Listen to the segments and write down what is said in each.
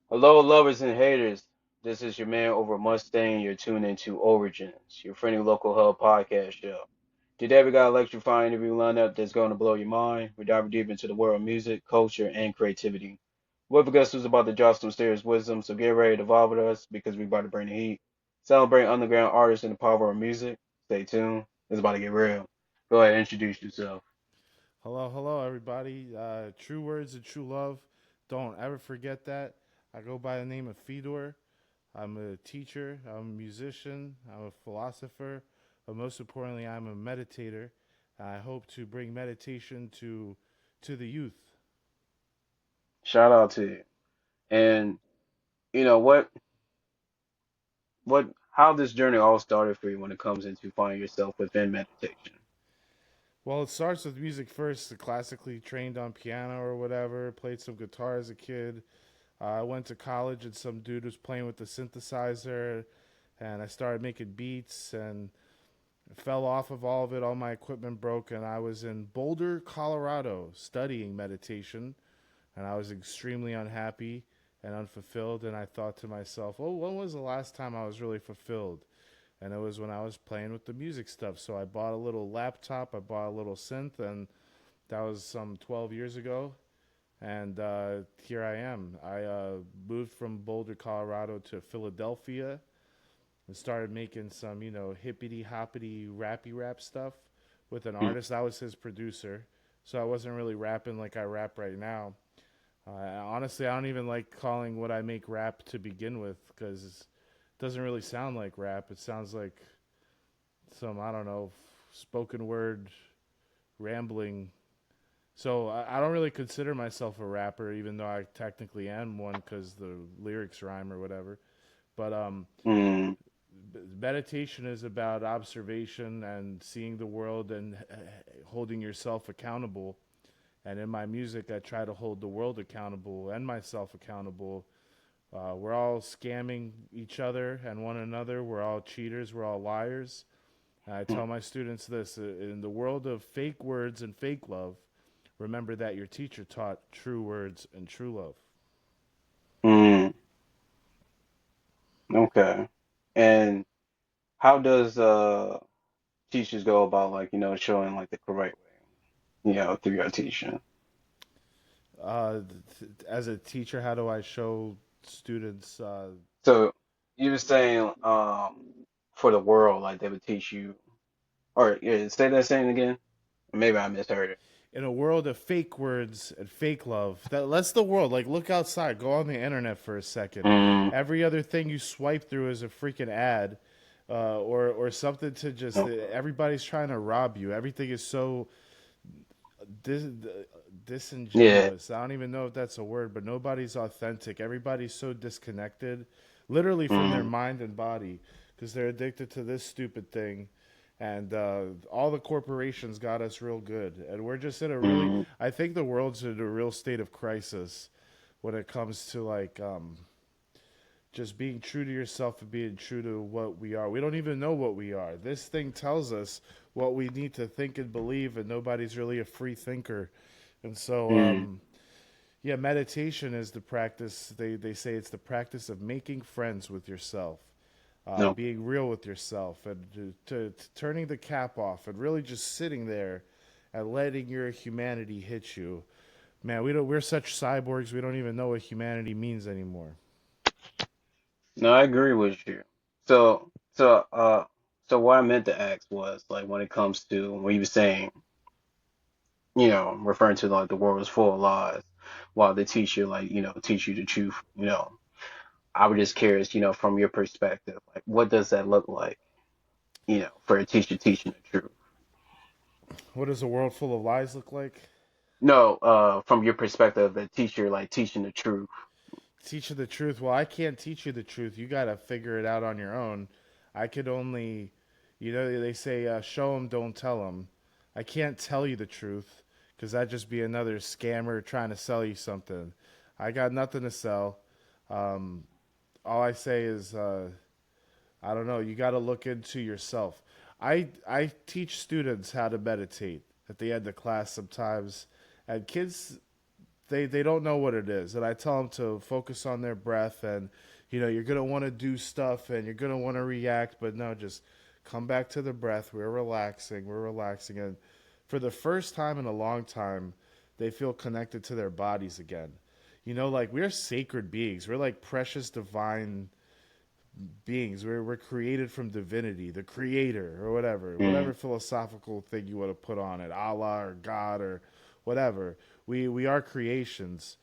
Hello, lovers and haters. This is your man over Mustang. You're tuned into Aura-Genz, your friendly local hub podcast show. Today we got an electrifying interview lineup that's going to blow your mind. We're diving deep into the world of music, culture, and creativity. With guest who's about to drop some serious wisdom, so get ready to vibe with us because we're about to bring the heat. Celebrate underground artists and the power of music. Stay tuned. It's about to get real. Go ahead and introduce yourself. Hello, hello, everybody. True words and true love. Don't ever forget that. I go by the name of Fedor. I'm a teacher, I'm a musician, I'm a philosopher, but most importantly, I'm a meditator. I hope to bring meditation to the youth. Shout out to you. And you know how this journey all started for you when it comes into finding yourself within meditation. Well, it starts with music first. Classically trained on piano or whatever. Played some guitar as a kid. I went to college and some dude was playing with the synthesizer, and I started making beats and fell off of all of it. All my equipment broke, and I was in Boulder, Colorado, studying meditation, and I was extremely unhappy and unfulfilled. And I thought to myself, "Oh, when was the last time I was really fulfilled?" And it was when I was playing with the music stuff. So I bought a little laptop, I bought a little synth, and that was some 12 years ago. And here I am. I moved from Boulder, Colorado to Philadelphia and started making some, hippity hoppity rappy rap stuff with an Mm. artist. I was his producer, so I wasn't really rapping like I rap right now. Honestly, I don't even like calling what I make rap to begin with because it doesn't really sound like rap. It sounds like some, I don't know, spoken word rambling. So I don't really consider myself a rapper, even though I technically am one because the lyrics rhyme or whatever. But Mm. meditation is about observation and seeing the world and holding yourself accountable. And in my music, I try to hold the world accountable and myself accountable. We're all scamming each other and one another. We're all cheaters. We're all liars. And I Mm. tell my students this: in the world of fake words and fake love, remember that your teacher taught true words and true love. Mm. Okay. And how does teachers go about like, showing like the correct way, through your teaching? As a teacher, how do I show students? So you were saying for the world, like they would teach you or yeah, say that saying again. Maybe I misheard it. In a world of fake words and fake love, that's the world. Like, look outside, go on the internet for a second. Mm. Every other thing you swipe through is a freaking ad, or something to just. Okay. Everybody's trying to rob you. Everything is so dis- Yeah. disingenuous. I don't even know if that's a word, but nobody's authentic. Everybody's so disconnected, literally from their Mm. mind and body, because they're addicted to this stupid thing. And all the corporations got us real good, and we're just in a really. Mm. I think the world's in a real state of crisis when it comes to like just being true to yourself and being true to what we are. We don't even know what we are. This thing tells us what we need to think and believe, and nobody's really a free thinker. And so, Mm. yeah, meditation is the practice. They say it's the practice of making friends with yourself, No. being real with yourself, and to turning the cap off and really just sitting there and letting your humanity hit you. Man, we're such cyborgs. We don't even know what humanity means anymore. No, I agree with you. So, so, uh, so what I meant to ask was like when it comes to when you were saying, referring to like the world is full of lies, while they teach you like, teach you the truth, I was just curious, from your perspective, like what does that look like, for a teacher teaching the truth? What does a world full of lies look like? No, from your perspective, the teacher like teaching the truth. Teach you the truth. Well, I can't teach you the truth. You got to figure it out on your own. I could only, they say, show them, don't tell them. I can't tell you the truth because that'd just be another scammer trying to sell you something. I got nothing to sell. Um, all I say is, I don't know. You got to look into yourself. I teach students how to meditate at the end of class sometimes, and kids they don't know what it is, and I tell them to focus on their breath, and you're gonna want to do stuff and you're gonna want to react, but no, just come back to the breath. We're relaxing, and for the first time in a long time, they feel connected to their bodies again. Like we're sacred beings. We're like precious divine beings. We're created from divinity, the creator, or whatever Mm. philosophical thing you want to put on it, Allah or God or whatever. We are creations,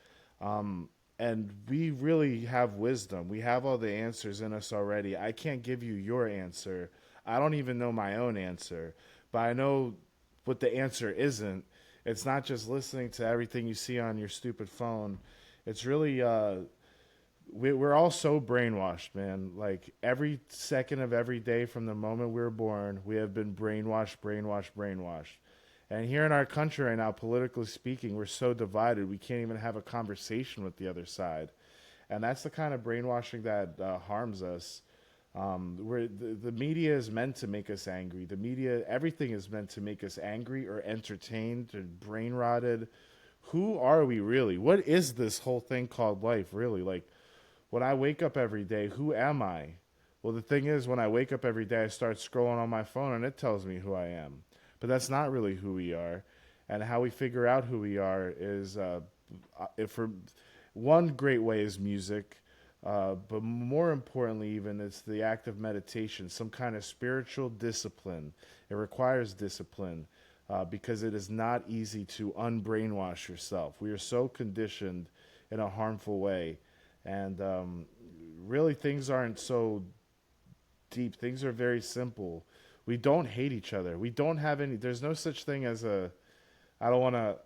and we really have wisdom. We have all the answers in us already. I can't give you your answer. I don't even know my own answer, but I know what the answer isn't. It's not just listening to everything you see on your stupid phone. It's really we're all so brainwashed, man. Like every second of every day from the moment we were born, we have been brainwashed, brainwashed, brainwashed. And here in our country right now, politically speaking, we're so divided, we can't even have a conversation with the other side. And that's the kind of brainwashing that harms us. The media is meant to make us angry. The media, everything is meant to make us angry or entertained or brain rotted. Who are we really? What is this whole thing called life, really? Like, when I wake up every day, who am I? Well, the thing is, when I wake up every day, I start scrolling on my phone and it tells me who I am. But that's not really who we are. And how we figure out who we are is, if for one great way is music, but more importantly, even, it's the act of meditation, some kind of spiritual discipline. It requires discipline because it is not easy to unbrainwash yourself. We are so conditioned in a harmful way, and really things aren't so deep. Things are very simple. We don't hate each other. We don't have any. There's no such thing as a. I don't want to.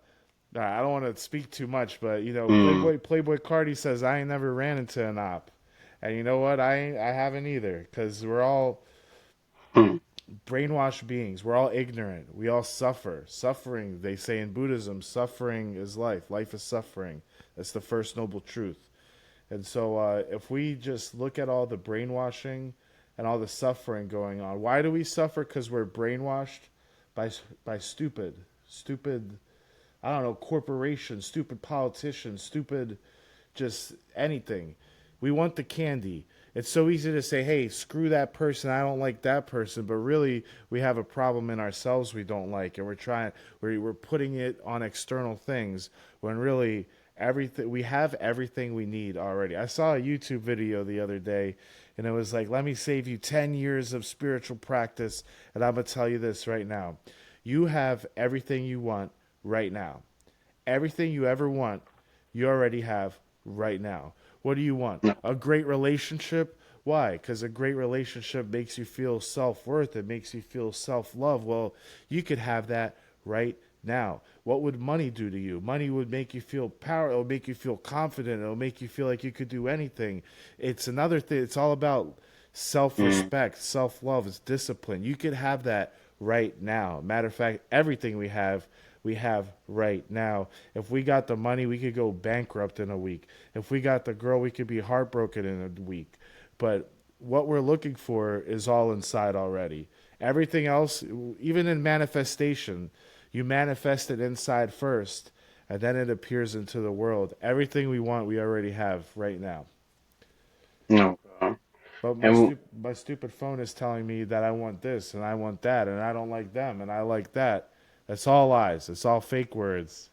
I don't want to speak too much, but Mm. Playboy Cardi says I ain't never ran into an op, and you know what? I haven't either, because we're all Mm. brainwashed beings. We're all ignorant. We all suffer. Suffering, they say in Buddhism, suffering is life. Life is suffering. That's the first noble truth. And so, if we just look at all the brainwashing and all the suffering going on, why do we suffer? Because we're brainwashed by stupid, I don't know, corporations, stupid politicians, stupid, just anything. We want the candy. It's so easy to say, hey, screw that person. I don't like that person. But really, we have a problem in ourselves we don't like. And we're putting it on external things when really everything, we have everything we need already. I saw a YouTube video the other day, and it was like, let me save you 10 years of spiritual practice. And I'm going to tell you this right now. You have everything you want right now. Everything you ever want, you already have right now. What do you want? No. A great relationship? Why? Because a great relationship makes you feel self worth. It makes you feel self love. Well, you could have that right now. What would money do to you? Money would make you feel power. It'll make you feel confident. It'll make you feel like you could do anything. It's another thing. It's all about self Mm. respect, self love. It's discipline. You could have that right now. Matter of fact, everything we have right now. If we got the money, we could go bankrupt in a week. If we got the girl, we could be heartbroken in a week. But what we're looking for is all inside already. Everything else, even in manifestation, you manifest it inside first, and then it appears into the world. Everything we want, we already have right now. Okay. But And my stupid phone is telling me that I want this and I want that and I don't like them and I like that. That's all lies. It's all fake words.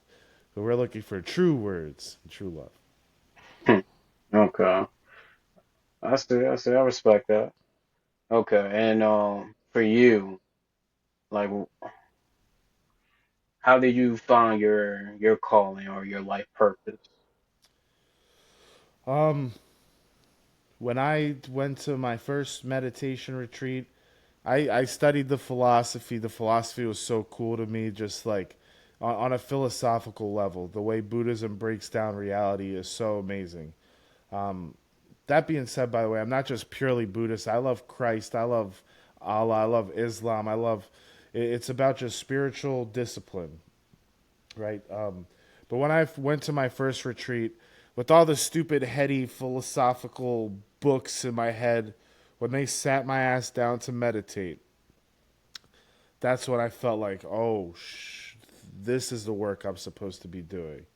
But we're looking for true words and true love. okay, I see. I see. I respect that. Okay, and for you, like, how did you find your calling or your life purpose? Um, when I went to my first meditation retreat, I studied the philosophy. The philosophy was so cool to me, just like on a philosophical level. The way Buddhism breaks down reality is so amazing. That being said, by the way, I'm not just purely Buddhist. I love Christ. I love Allah. I love Islam. It's about just spiritual discipline, right? But when I went to my first retreat, with all the stupid, heady, philosophical books in my head, when they sat my ass down to meditate, that's when I felt like, oh, this is the work I'm supposed to be doing.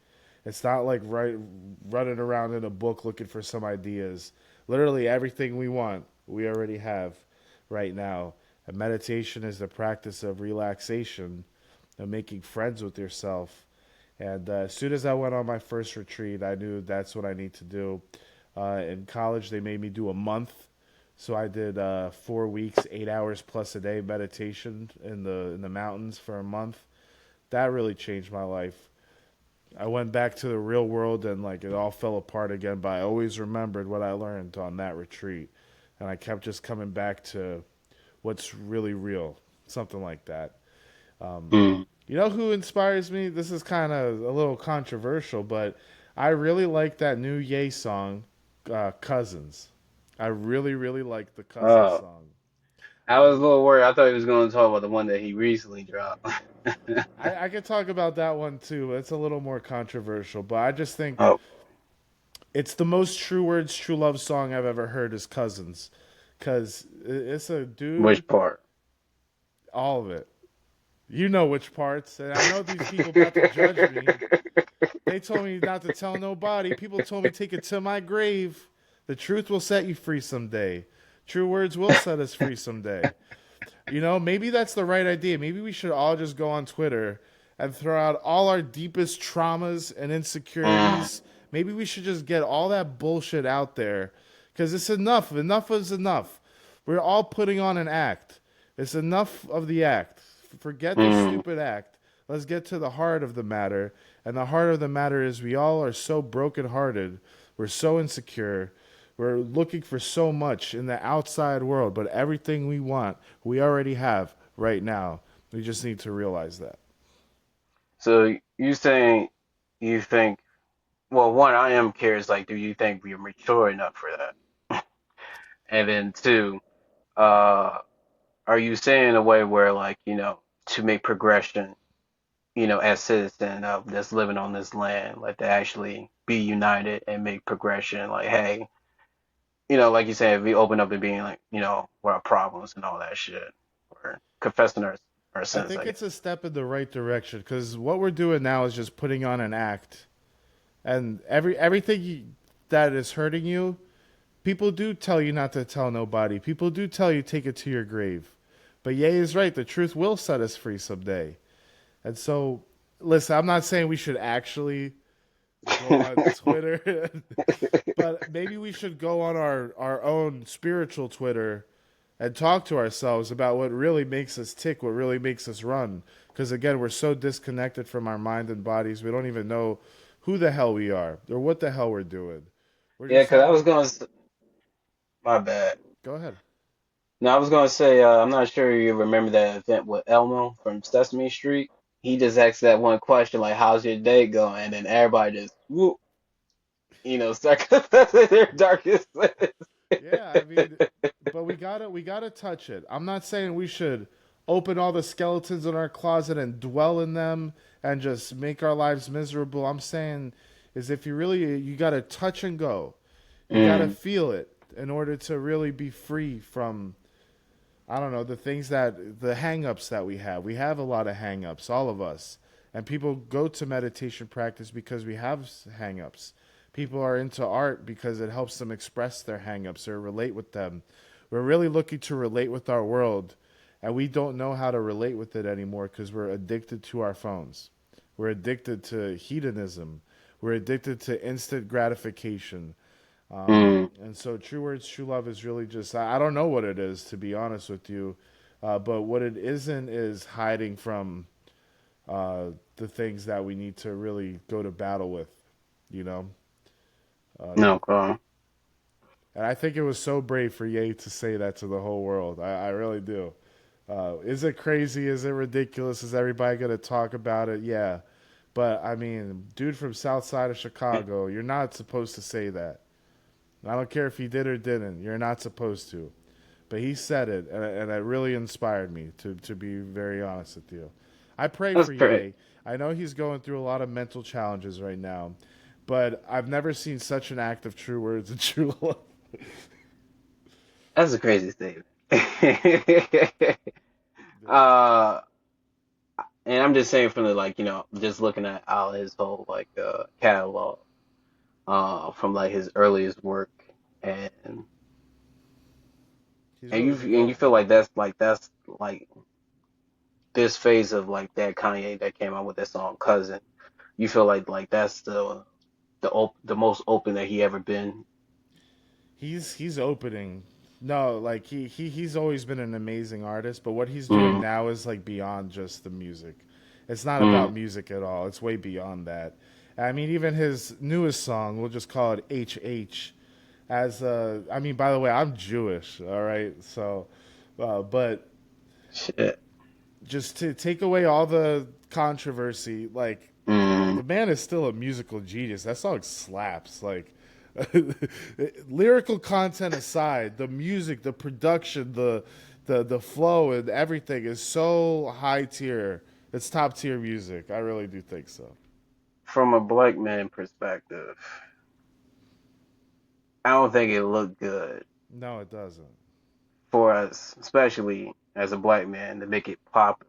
It's not like running around in a book looking for some ideas. Literally everything we want, we already have right now. And meditation is the practice of relaxation, of making friends with yourself. And as soon as I went on my first retreat, I knew that's what I need to do. In college, they made me do a month, so I did 4 weeks, 8 hours plus a day meditation in the mountains for a month. That really changed my life. I went back to the real world and like it all fell apart again, but I always remembered what I learned on that retreat, and I kept just coming back to what's really real, something like that. Um, Mm. you know who inspires me? This is kind of a little controversial, but I really like that new Ye song, Cousins. I really, really like the Cousins Oh, song. I was a little worried. I thought he was going to talk about the one that he recently dropped. I could talk about that one too. It's a little more controversial, but I just think Oh, it's the most true words, true love song I've ever heard is Cousins. Because it's a dude, which part? all of it. You know which parts. And I know these people about to judge me. They told me not to tell nobody. People told me take it to my grave. The truth will set you free someday. True words will set us free someday. You know, maybe that's the right idea. Maybe we should all just go on Twitter and throw out all our deepest traumas and Mm, insecurities. Maybe we should just get all that bullshit out there because it's enough. Enough is enough. We're all putting on an act. It's enough of the act. Forget the mm. stupid act. Let's get to the heart of the matter. And the heart of the matter is we all are so brokenhearted. We're so insecure. We're looking for so much in the outside world, but everything we want, we already have right now. We just need to realize that. So you saying you think? Well, one, I am curious. Like, do you think we're mature enough for that? And then two, uh, are you saying in a way where, like, to make progression, as citizen of that's living on this land, like to actually be united and make progression, like, hey, like you said, if we open up to being like, what our problems and all that shit, or confessing our I sins, think I guess. it's a step in the right direction because what we're doing now is just putting on an act, and that is hurting you, people do tell you not to tell nobody. People do tell you take it to your grave. But Ye is right. The truth will set us free someday. And so, listen, I'm not saying we should actually go on Twitter, but maybe we should go on our own spiritual Twitter and talk to ourselves about what really makes us tick, what really makes us run. Because again, we're so disconnected from our mind and bodies, we don't even know who the hell we are or what the hell we're doing. We're Yeah, just because I talking. was going to, my bad. Go ahead. No, I was going to say, I'm not sure you remember that event with Elmo from Sesame Street. He just asked that one question, like, how's your day going? And then everybody just, whoop, start confessing their darkest sins. Yeah, I mean, but we gotta touch it. I'm not saying we should open all the skeletons in our closet and dwell in them and just make our lives miserable. I'm saying is if you gotta touch and go. You gotta Mm, feel it in order to really be free from I don't know, the hang-ups that we have. We have a lot of hang-ups, all of us. And people go to meditation practice because we have hang-ups. People are into art because it helps them express their hang-ups or relate with them. We're really looking to relate with our world, and we don't know how to relate with it anymore because we're addicted to our phones. We're addicted to hedonism. We're addicted to instant gratification. mm. And so, true words, true love is really just, I don't know what it is, to be honest with you. But what it isn't is hiding from the things that we need to really go to battle with, you know? Uh, No, God. and I think it was so brave for Ye to say that to the whole world. I really do. Is it crazy? Is it ridiculous? Is everybody going to talk about it? Yeah. But I mean, dude from South Side of Chicago, you're not supposed to say that. I don't care if he did or didn't. You're not supposed to. But he said it, and it really inspired me, to be very honest with you. I pray That's for great. Ye. I know he's going through a lot of mental challenges right now, but I've never seen such an act of true words and true love. That's a crazy statement. uh, And I'm just saying from the like, just looking at all his whole like catalog, from like his earliest work, and He's and you really and you feel developing. like that's like this phase of like that Kanye that came out with that song Cousin. You feel like that's the most open that he ever been. He's opening. No, like he's always been an amazing artist, but what he's doing Mm, now is like beyond just the music. It's not mm, about music at all. It's way beyond that. I mean, even his newest song, we'll just call it HH. As I mean, by the way, I'm Jewish, all right. So, but shit. just to take away all the controversy, like Mm. the man is still a musical genius. That song slaps. Like lyrical content aside, the music, the production, the flow, and everything is so high tier. It's top tier music. I really do think so. From a black man perspective, I don't think it looked good No, it doesn't. for us, especially as a black man, to make it popular.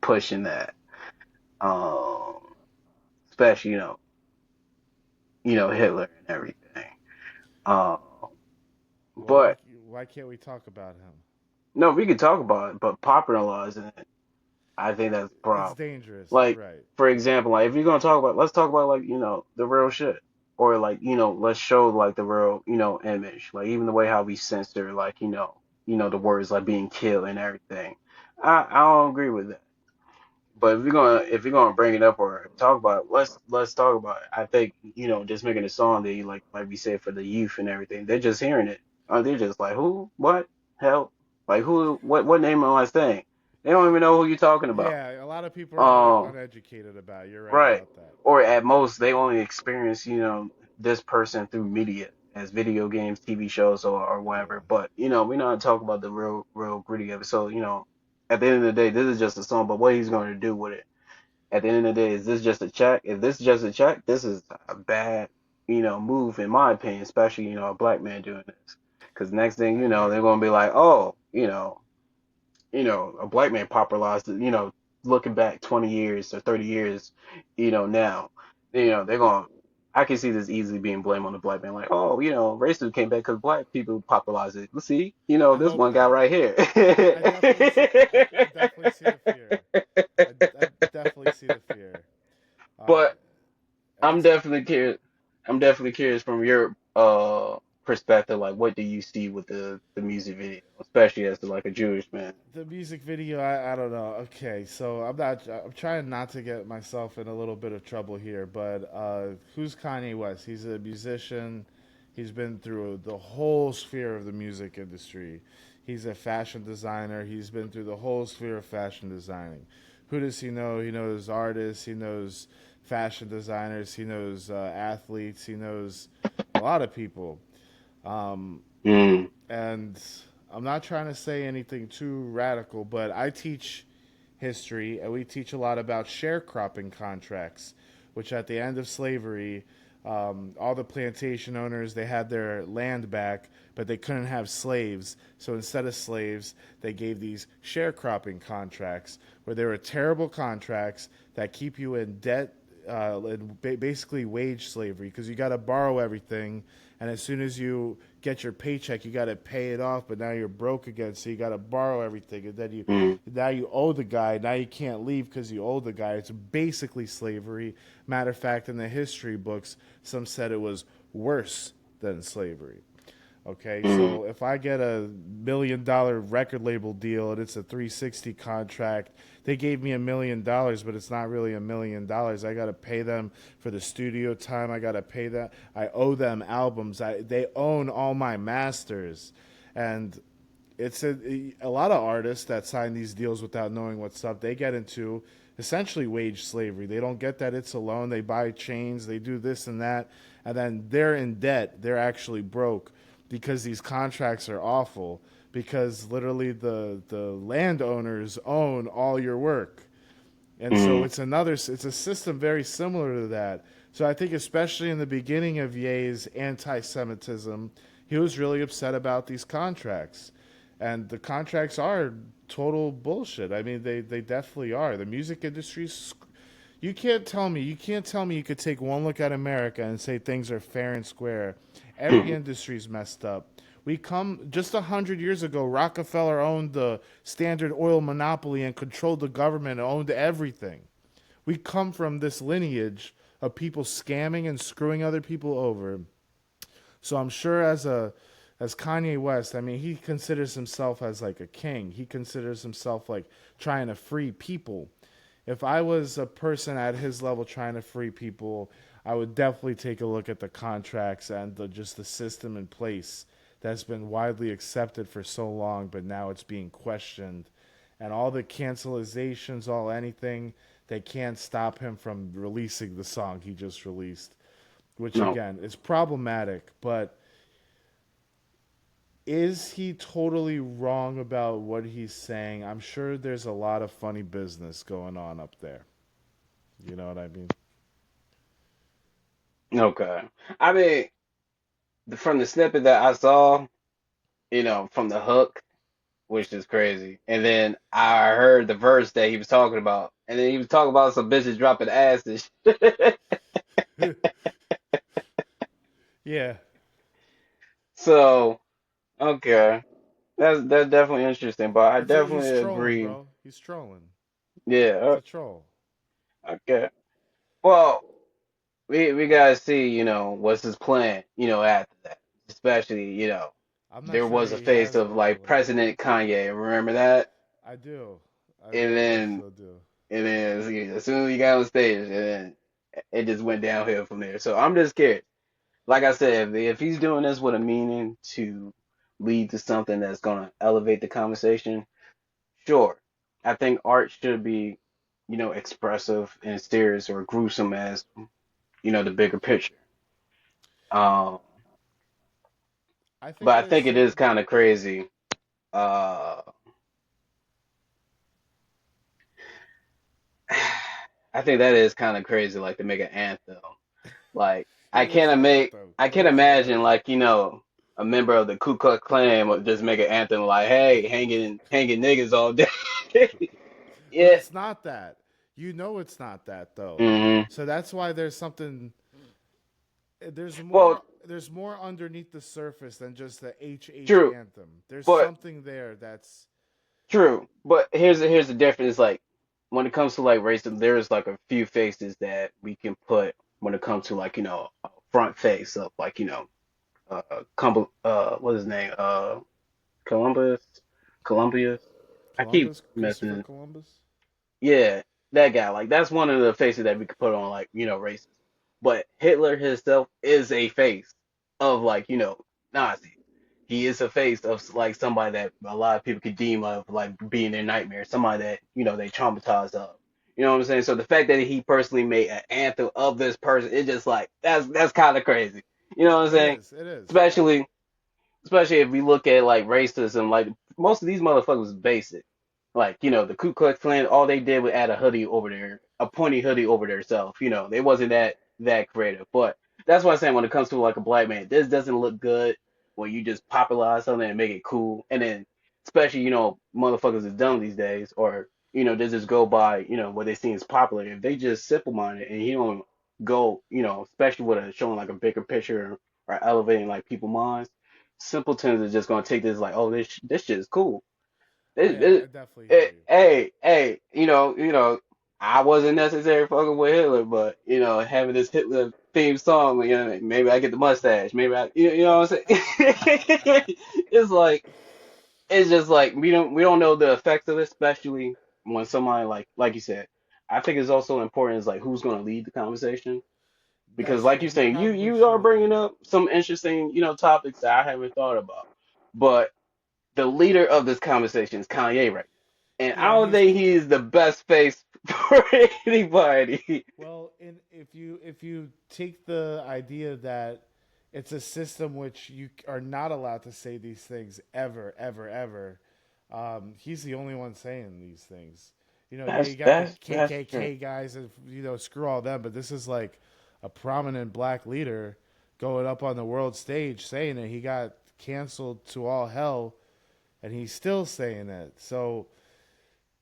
Pushing that. Um, especially Hitler and everything. Um, Well, but why can't we talk about him? no, we could talk about it, but popularizing it, I think that's a It's problem. dangerous. You're Like, right. for example, like if you're gonna talk about, let's talk about like the real shit, or like let's show like the real image, like even the way how we censor like the words like being killed and everything. I don't agree with that. But if you're gonna bring it up or talk about it, let's talk about it. I think just making a song that you like we said for the youth and everything, they're just hearing it. They're just like who, what, hell, like who, what name am I saying? They don't even know who you're talking about. Yeah, a lot of people are Um, uneducated about it. You're right right. about that. Or at most they only experience this person through media as video games, TV shows, or Yeah. whatever. But we're not talking about the real gritty of it. So at the end of the day, this is just a song. But what he's going to do with it? At the end of the day, is this just a check? If this is just a check, this is a bad, move in my opinion, especially, a black man doing this. Because next thing I you know, agree. they're gonna be like, oh, a black man popularized it, looking back 20 years or 30 years, now, they're gonna, I can see this easily being blamed on the black man, like, oh, racism came back because black people popularized it. Let's see, I this hope one guy not. right here. I definitely see. I definitely see the fear. I definitely see the fear. Uh, But I'm it's definitely curious. I'm definitely curious from your perspective, like what do you see with the music video, especially as like a Jewish man. the music video. I don't know. Okay, so I'm not. I'm trying not to get myself in a little bit of trouble here. But who's Kanye West? He's a musician. He's been through the whole sphere of the music industry. He's a fashion designer. He's been through the whole sphere of fashion designing. Who does he know? He knows artists. He knows fashion designers. He knows athletes. He knows a lot of people. Um, Mm, and I'm not trying to say anything too radical, but I teach history and we teach a lot about sharecropping contracts, which at the end of slavery, all the plantation owners they had their land back, but they couldn't have slaves. So instead of slaves, they gave these sharecropping contracts, where they were terrible contracts that keep you in debt, basically wage slavery, because you got to borrow everything, and as soon as you get your paycheck, you got to pay it off. But now you're broke again, so you got to borrow everything, and then mm, you owe the guy. Now you can't leave because you owe the guy. It's basically slavery. Matter of fact, in the history books, some said it was worse than slavery. Okay, mm, so if I get a $1 million record label deal and it's a 360 contract, they gave me $1 million, but it's not really $1 million. I got to pay them for the studio time. I got to pay that. I owe them albums. They own all my masters, and it's a lot of artists that sign these deals without knowing what's up. They get into essentially wage slavery. They don't get that it's a loan. They buy chains. They do this and that, and then they're in debt. They're actually broke because these contracts are awful. Because literally the landowners own all your work, and so mm, it's a system very similar to that. So I think especially in the beginning of Ye's anti-Semitism, he was really upset about these contracts, And the contracts are total bullshit. I mean, they definitely are. The music industry's you can't tell me you could take one look at America and say things are fair and square. Every industry's messed up. We come just 100 years ago. Rockefeller owned the Standard Oil monopoly and controlled the government and owned everything. We come from this lineage of people scamming and screwing other people over. So I'm sure as Kanye West, I mean, he considers himself as like a king. He considers himself like trying to free people. If I was a person at his level trying to free people, I would definitely take a look at the contracts and just the system in place that's been widely accepted for so long, but now it's being questioned. And all the cancelizations, all anything, they can't stop him from releasing the song he just released, which No, again is problematic. But is he totally wrong about what he's saying? I'm sure there's a lot of funny business going on up there. You know what I mean? okay. I mean, from the snippet that I saw, from the hook, which is crazy, and then I heard the verse that he was talking about, and then he was talking about some bitches dropping ass and shit. Yeah, So, okay, that's definitely interesting, but I he's definitely trolling, agree. bro. He's trolling. He's Yeah, a troll. okay. Well, we gotta see, what's his plan, after that. Especially, I'm not there sure was a he phase has of much of like a plan. President Kanye. Remember that? I do. I And very much then so do. as soon as he got on stage, and then it just went downhill from there. So I'm just scared. Like I said, if he's doing this with a meaning to lead to something that's gonna elevate the conversation, sure. I think art should be, expressive and serious or gruesome as, the bigger picture. Um, I but think I there's think it is some. kind of crazy. Uh, I think that is kind of crazy, like to make an anthem. Like It is an anthem. I It can't is an imagine anthem. like a member of the Ku Klux Klan would just make an anthem like, "Hey, hanging niggas all day." But Yeah. it's not that. You know it's not that though. Hmm. So that's why there's something there's Well, more there's more underneath the surface than just the HH true, anthem. There's but something there that's true. But here's the difference. Like when it comes to like racism, there's like a few faces that we can put when it comes to like a front face of like what's his name? Columbus, Columbius. I keep Columbus, Christopher messing. Columbus. Yeah, that guy. Like that's one of the faces that we could put on like races. But Hitler himself is a face of like Nazis. He is a face of like somebody that a lot of people could deem of like being their nightmare. Somebody that they traumatized of. You know what I'm saying? So the fact that he personally made an anthem of this person, it's just like that's kind of crazy. You know what I'm It saying? is. It is. Especially especially if we look at like racism, like most of these motherfuckers is basic. Like, the Ku Klux Klan, all they did was add a hoodie over there, a pointy hoodie over their self. They wasn't that creative. But that's why I'm saying when it comes to like a black man, this doesn't look good when you just popularize something and make it cool. And then especially, motherfuckers is dumb these days, or, they just go by, what they see as popular. If they just simple minded and you don't go, especially with showing like a bigger picture or elevating like people's minds, simpletons are just gonna take this like, oh, this shit is cool. This, Yeah, this, I definitely hear you. hey, I wasn't necessarily fucking with Hitler, but having this Hitler theme song, maybe I get the mustache, maybe you know what I'm saying? it's like it's just like we don't know the effects of it, especially when somebody like you said. I think it's also important is like who's gonna lead the conversation because That's like true. you He saying, you probably you are should bringing lead it. up some interesting topics that I haven't thought about, but the leader of this conversation is Kanye right now, and I Yeah, don't he's think he's the best face for anybody. well. In if you take the idea that it's a system which you are not allowed to say these things ever, ever, ever. He's the only one saying these things. Yeah, That's you got the that's that's true. KKK guys, and screw all them. But this is like a prominent black leader going up on the world stage saying it. He got canceled to all hell, and he's still saying it. So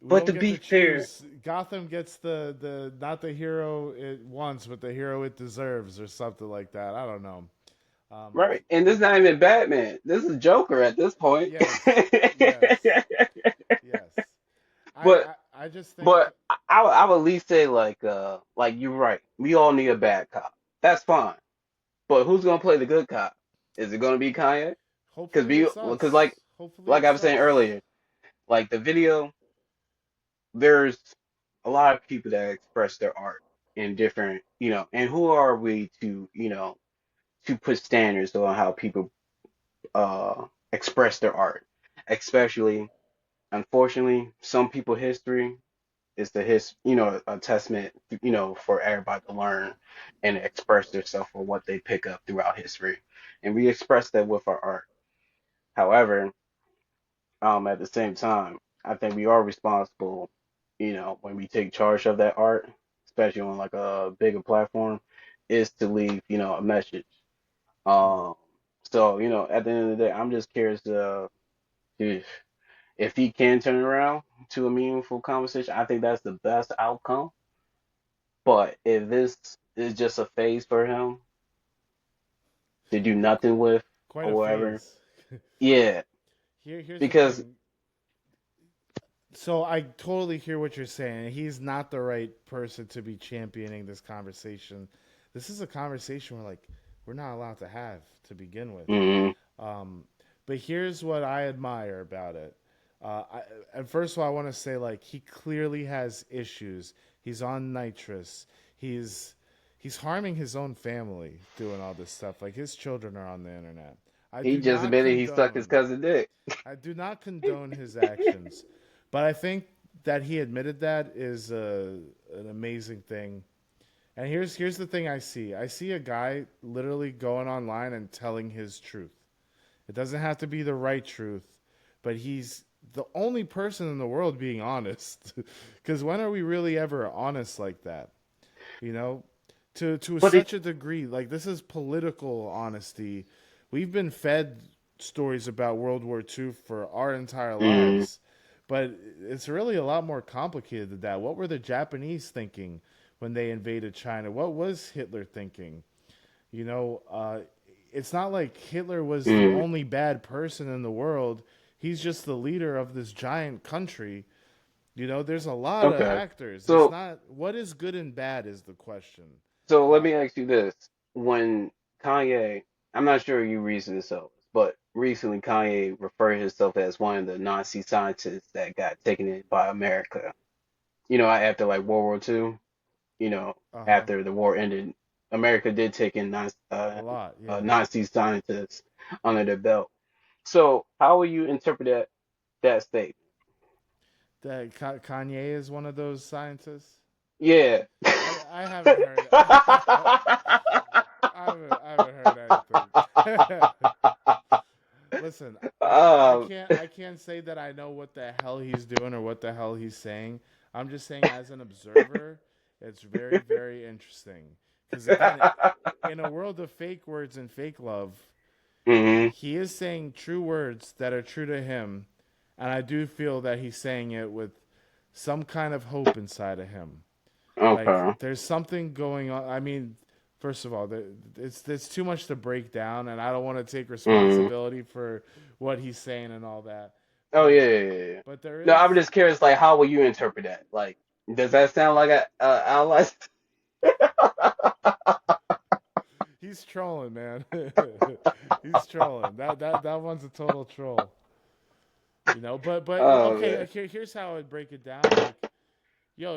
we But don't to get be to fair, choose. Gotham gets the not the hero it wants, but the hero it deserves, or something like that. I don't know. Um, right? And this is not even Batman. This is Joker at this point. yes, yes, yes. but I just think but I would at least say like you're right. We all need a bad cop. That's fine. But who's gonna play the good cop? Is it gonna be Kanye? hopefully it's Because us. Hopefully like I it's was saying us. earlier, like the video, there's a lot of people that express their art in different, and who are we to, to put standards on how people express their art, especially unfortunately some people history is a testament for everybody to learn and express themselves for what they pick up throughout history, and we express that with our art. However, at the same time, I think we are responsible, when we take charge of that art, especially on like a bigger platform, is to leave, a message. Mm. um so, at the end of the day, I'm just curious if if he can turn around to a meaningful conversation. I think that's the best outcome. But if this is just a phase for him to do nothing with Quite or a whatever, phase. yeah, Here's the because thing. So I totally hear what you're saying. He's not the right person to be championing this conversation. This is a conversation we're not allowed to have to begin with. mm, Um, but here's what I admire about it. And first of all, I want to say he clearly has issues. He's on nitrous. He's he's harming his own family doing all this stuff. Like his children are on the internet. I he do just not admitted he sucked his condone. cousin dick. I do not condone his actions, but I think that he admitted that is an amazing thing. And here's the thing I see. I see a guy literally going online and telling his truth. It doesn't have to be the right truth, but he's the only person in the world being honest. Because when are we really ever honest like that? You know, to But it, such a degree. Like this is political honesty. We've been fed stories about World War II for our entire mm, lives, but it's really a lot more complicated than that. What were the Japanese thinking when they invaded China? What was Hitler thinking? You know, it's not like Hitler was the mm, only bad person in the world. He's just the leader of this giant country. You know, there's a lot of okay. actors. It's So not what is good and bad is the question. so let Uh, me ask you this: when Kanye, I'm not sure you reasoned this out, but recently Kanye referred himself as one of the Nazi scientists that got taken in by America. After like World War II, uh huh. after the war ended, America did take in A lot, yeah. Nazi scientists under their belt. So how will you interpret that statement? That Kanye is one of those scientists. Yeah. I haven't heard. I haven't heard anything. Listen, um, I can't say that I know what the hell he's doing or what the hell he's saying. I'm just saying as an observer, it's very very interesting. Because again, in a world of fake words and fake love, hmm. he is saying true words that are true to him, and I do feel that he's saying it with some kind of hope inside of him. Like Okay. there's something going on. I mean, first of all, it's too much to break down, and I don't want to take Hmm. responsibility for what he's saying and all that. Oh But yeah, yeah, yeah, yeah. there No, I'm is just curious, like, how will you interpret that? Like, does that sound like a ally? he's trolling, man. He's trolling. That one's a total troll. You know, but Oh okay. man. Here's how I'd break it down. Like, yo,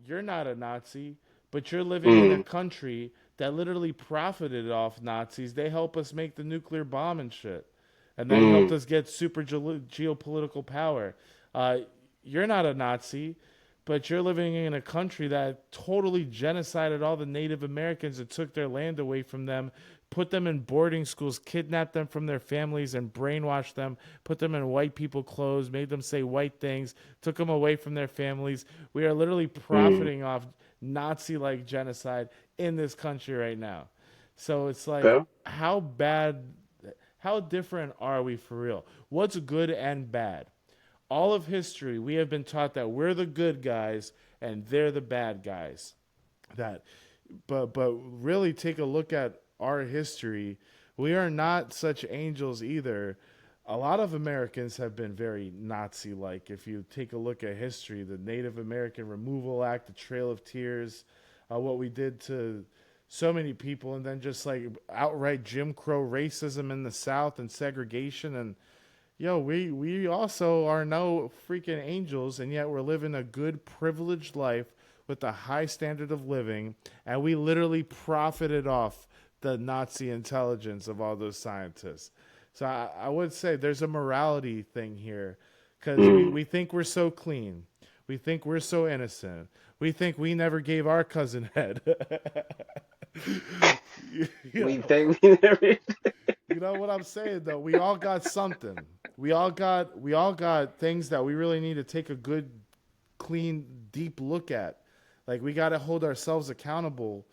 you're not a Nazi, but you're living in a Mm, country that literally profited off Nazis. They help us make the nuclear bomb and shit, and they helped mm, us get super geopolitical power. Uh, you're not a Nazi, but you're living in a country that totally genocided all the Native Americans and took their land away from them, put them in boarding schools, kidnapped them from their families, and brainwashed them, put them in white people clothes, made them say white things, took them away from their families. We are literally mm. profiting off Nazi like genocide in this country right now. So it's like, Okay. how bad How different are we for real? What's good and bad? All of history, we have been taught that we're the good guys and they're the bad guys. That, but really take a look at our history. We are not such angels either. A lot of Americans have been very Nazi like. If you take a look at history, the Native American Removal Act, the Trail of Tears, what we did to so many people, and then just like outright Jim Crow racism in the South and segregation. And yo, we also are no freaking angels, and yet we're living a good, privileged life with a high standard of living, and we literally profited off the Nazi intelligence of all those scientists. So I would say there's a morality thing here, because Mm. we think we're so clean, we think we're so innocent, we think we never gave our cousin head. you We know, think we never. you know what I'm saying though. We all got something. We all got things that we really need to take a good, clean, deep look at. Like we got to hold ourselves accountable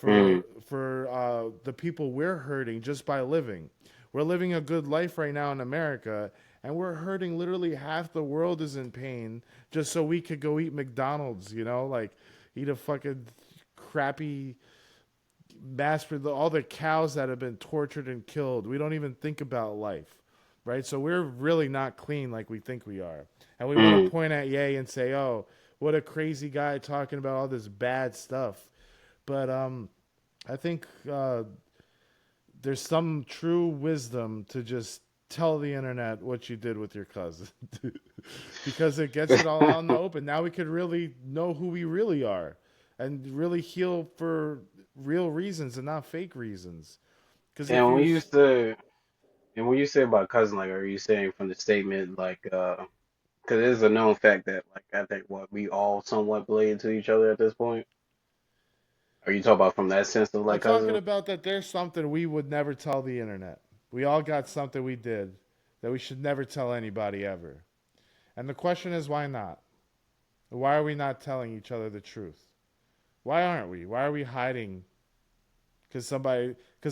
Mm. for the people we're hurting just by living. We're living a good life right now in America, and we're hurting. Literally half the world is in pain just so we could go eat McDonald's. Like eat a fucking crappy mass for all the cows that have been tortured and killed. We don't even think about life, right? So we're really not clean like we think we are. And we want Mm. to point at Ye and say, "Oh, what a crazy guy talking about all this bad stuff." But I think there's some true wisdom to just tell the internet what you did with your cousin because it gets it all out in the open. Now we could really know who we really are and really heal for real reasons and not fake reasons. Because if And you, when you say about cousin, like, are you saying from the statement, like, because it is a known fact that, like, I think what we all somewhat related to each other at this point. Are you talking about from that sense of I'm like talking cousin? about that there's something we would never tell the internet. We all got something we did that we should never tell anybody ever. And the question is, why not? Why are we not telling each other the truth? Why aren't we? Why are we hiding? Because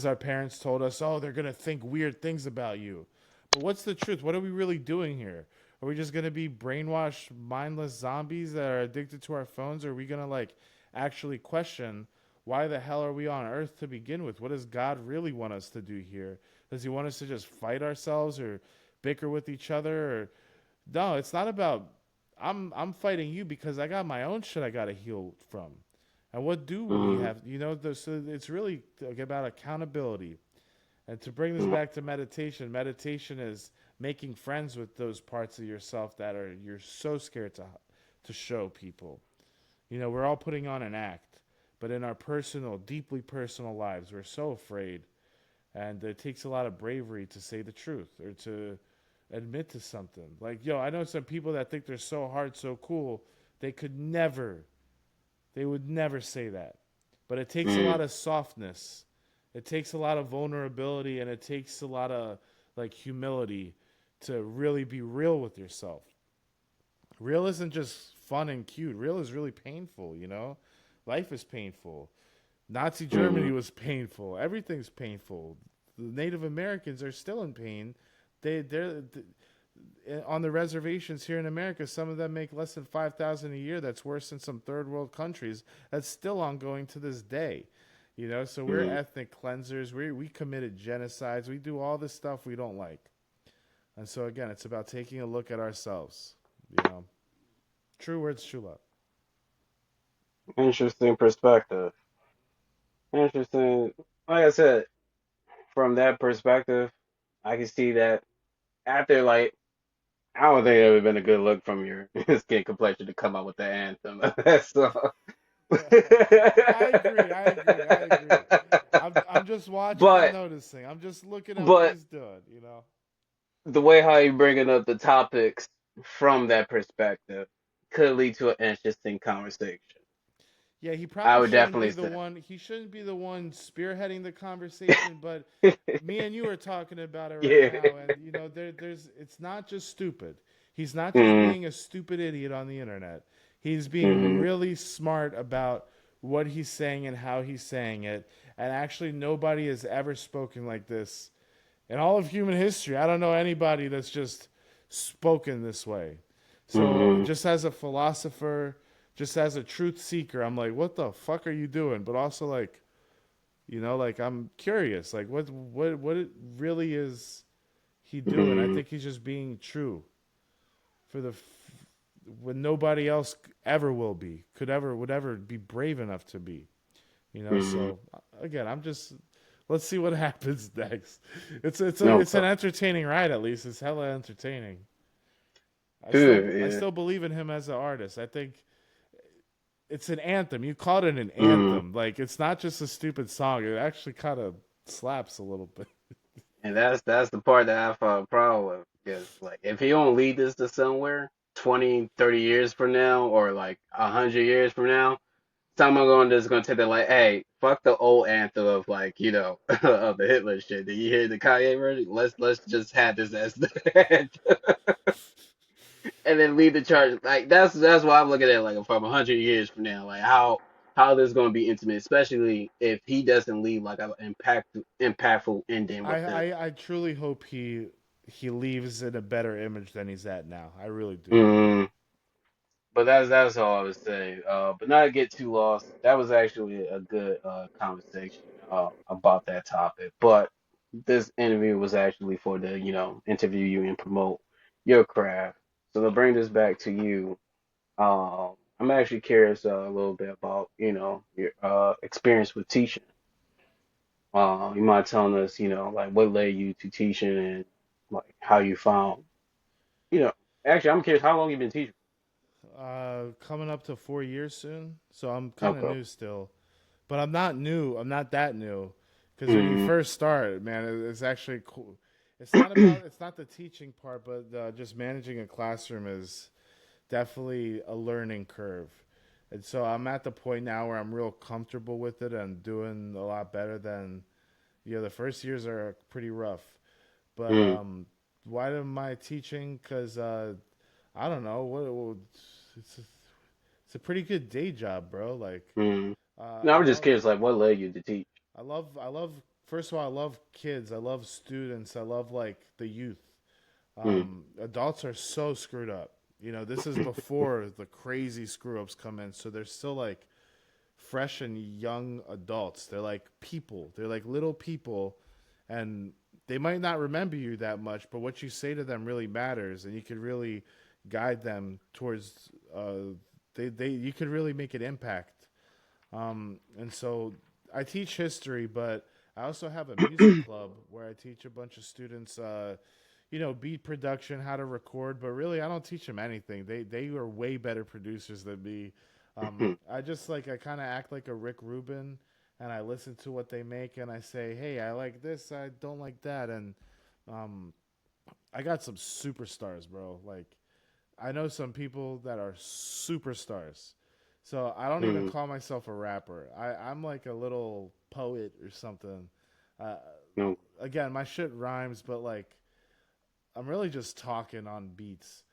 our parents told us, oh, they're gonna think weird things about you. But what's the truth? What are we really doing here? Are we just gonna be brainwashed, mindless zombies that are addicted to our phones? Or are we gonna like actually question why the hell are we on Earth to begin with? What does God really want us to do here? Does He want us to just fight ourselves or bicker with each other? Or no, it's not about. I'm fighting you because I got my own shit I gotta heal from. And what do we Mm. have? So it's really about accountability. And to bring this back to meditation, meditation is making friends with those parts of yourself that are you're so scared to show people. We're all putting on an act, but in our personal, deeply personal lives, we're so afraid, and it takes a lot of bravery to say the truth or to admit to something. Like, yo, I know some people that think they're so hard, so cool, they could never they would never say that. But it takes a Mm. lot of softness. It takes a lot of vulnerability and it takes a lot of like humility to really be real with yourself. Real isn't just fun and cute. Real is really painful. Life is painful. Nazi Germany Mm. was painful. Everything's painful. The Native Americans are still in pain. They're on the reservations here in America, some of them make less than 5,000 a year. That's worse than some third world countries. That's still ongoing to this day. So we're Mm. ethnic cleansers. We committed genocides. We do all this stuff we don't like. And so again, it's about taking a look at ourselves. You know, true words, true love. Interesting perspective. Interesting. Like I said, from that perspective, I can see that after like I don't think it would have been a good look from your skin complexion to come out with the anthem. So, I agree. I agree. I agree. I'm just watching and but noticing. I'm just looking at what but he's doing. the way how you bringing up the topics from that perspective could lead to an interesting conversation. Yeah, he I probably would shouldn't be definitely the say. one. He shouldn't be the one spearheading the conversation. But me and you are talking about it right Yeah. now, and there's. It's not just stupid. He's not just Mm. being a stupid idiot on the internet. He's being Hmm. really smart about what he's saying and how he's saying it. And actually, nobody has ever spoken like this In all of human history, I don't know anybody that's just spoken this way. So, Mm-hmm. just as a philosopher, just as a truth seeker, I'm like, what the fuck are you doing? But also, like, like I'm curious, like, what it really is he doing? I Mm-hmm. think he's just being true for when nobody else ever will be, would ever be brave enough to be. Mm-hmm. So again, I'm just let's see what happens next. It's Okay. an entertaining ride. At least it's hella entertaining. Good. I Yeah. still believe in him as an artist. I think it's an anthem. You called it an Mm-hmm. anthem. Like it's not just a stupid song. It actually kind of slaps a little bit. And that's the part that I found a problem with because like if he don't lead this to somewhere 20, 30 years from now or like 100 years from now, someone going just gonna take that like, hey, fuck the old anthem of like, of the Hitler shit. Did you hear the Kanye version? Let's just have this as the anthem and then lead the charge. Like that's why I'm looking at it like from 100 years from now, like how this gonna be intimate, especially if he doesn't leave like an impactful ending with this. I truly hope he leaves in a better image than he's at now. I really do. Mm, but that's all I would say. But not to get too lost. That was actually a good conversation about that topic. But this interview was actually for the interview you and promote your craft. So to bring this back to you, I'm actually curious a little bit about your experience with teaching. You mind telling us like what led you to teaching and like how you found you know actually I'm curious how long you been teaching. Coming up to 4 years soon, so I'm kind of Okay. new still. But I'm not new. I'm not that new, because when you Mm-hmm. first start, man, it's actually cool. It's not the teaching part, but just managing a classroom is definitely a learning curve. And so I'm at the point now where I'm real comfortable with it and doing a lot better than the first years are pretty rough. But why am I teaching? Because I don't know it's a, it's a pretty good day job, bro. Like Mm-hmm. No, I I'm just love curious, like, what led you to teach? I love. First of all, I love kids. I love students. I love like the youth. Mm, Adults are so screwed up. This is before the crazy screw ups come in. So they're still like fresh and young adults. They're like people. They're like little people, and they might not remember you that much, but what you say to them really matters, and you can really guide them towards. They you could really make an impact. And so I teach history, but I also have a music club where I teach a bunch of students, beat production, how to record. But really, I don't teach them anything. They are way better producers than me. I just I kind of act like a Rick Rubin, and I listen to what they make, and I say, hey, I like this, I don't like that, and um, I got some superstars, bro. Like I know some people that are superstars. So I don't even mm, call myself a rapper. I'm like a little poet or something. Uh, no, Again, my shit rhymes, but like I'm really just talking on beats.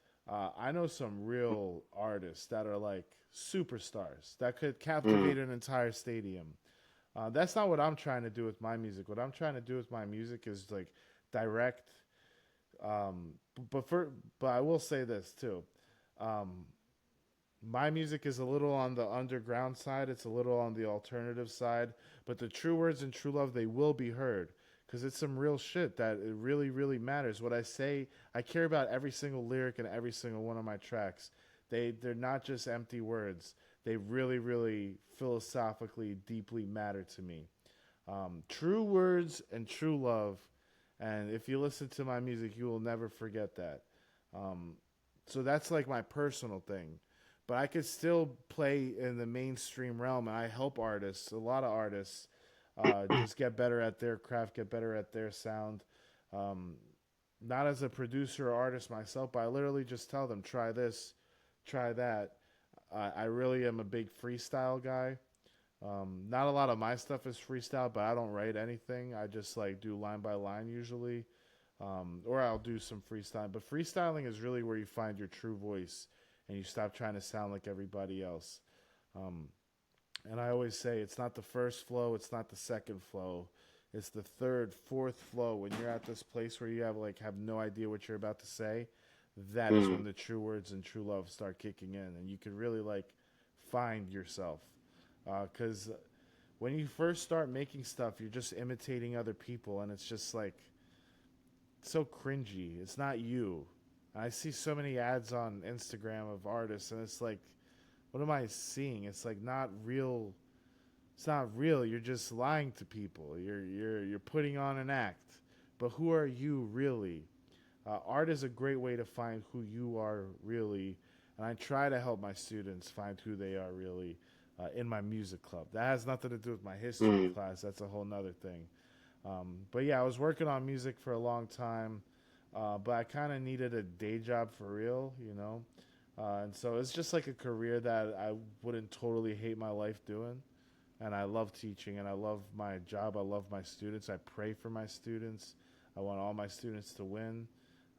I know some real artists that are like superstars that could mm, captivate an entire stadium. That's not what I'm trying to do with my music. What I'm trying to do with my music is like direct. Um, but for but I will say this too. Um, my music is a little on the underground side. It's a little on the alternative side. But the true words and true love, they will be heard because it's some real shit that it really, really matters. What I say, I care about every single lyric and every single one of my tracks. They're not just empty words. They really, really philosophically, deeply matter to me. True words and true love. And if you listen to my music, you will never forget that. Um, so that's like my personal thing. But I could still play in the mainstream realm, and I help artists, a lot of artists, just get better at their craft, get better at their sound. Um, Not as a producer or artist myself, but I literally just tell them, try this, try that. I really am a big freestyle guy. Not a lot of my stuff is freestyle, but I don't write anything. I just like do line by line usually, or I'll do some freestyle. But freestyling is really where you find your true voice and you stop trying to sound like everybody else. Um, and I always say it's not the first flow, it's not the second flow, It's the third, fourth flow when you're at this place where you have no idea what you're about to say. That is when Mm, the true words and true love start kicking in, and you can really find yourself. Because when you first start making stuff, you're just imitating other people, and it's just so cringy. It's not you. I see so many ads on Instagram of artists, and it's like, what am I seeing? It's like not real. It's not real. You're just lying to people. You're putting on an act. But who are you really? Art is a great way to find who you are really, and I try to help my students find who they are really in my music club. That has nothing to do with my history mm, class. That's a whole nother thing. But yeah, I was working on music for a long time, but I kind of needed a day job for real, you know. And so it's just like a career that I wouldn't totally hate my life doing. And I love teaching, and I love my job. I love my students. I pray for my students. I want all my students to win.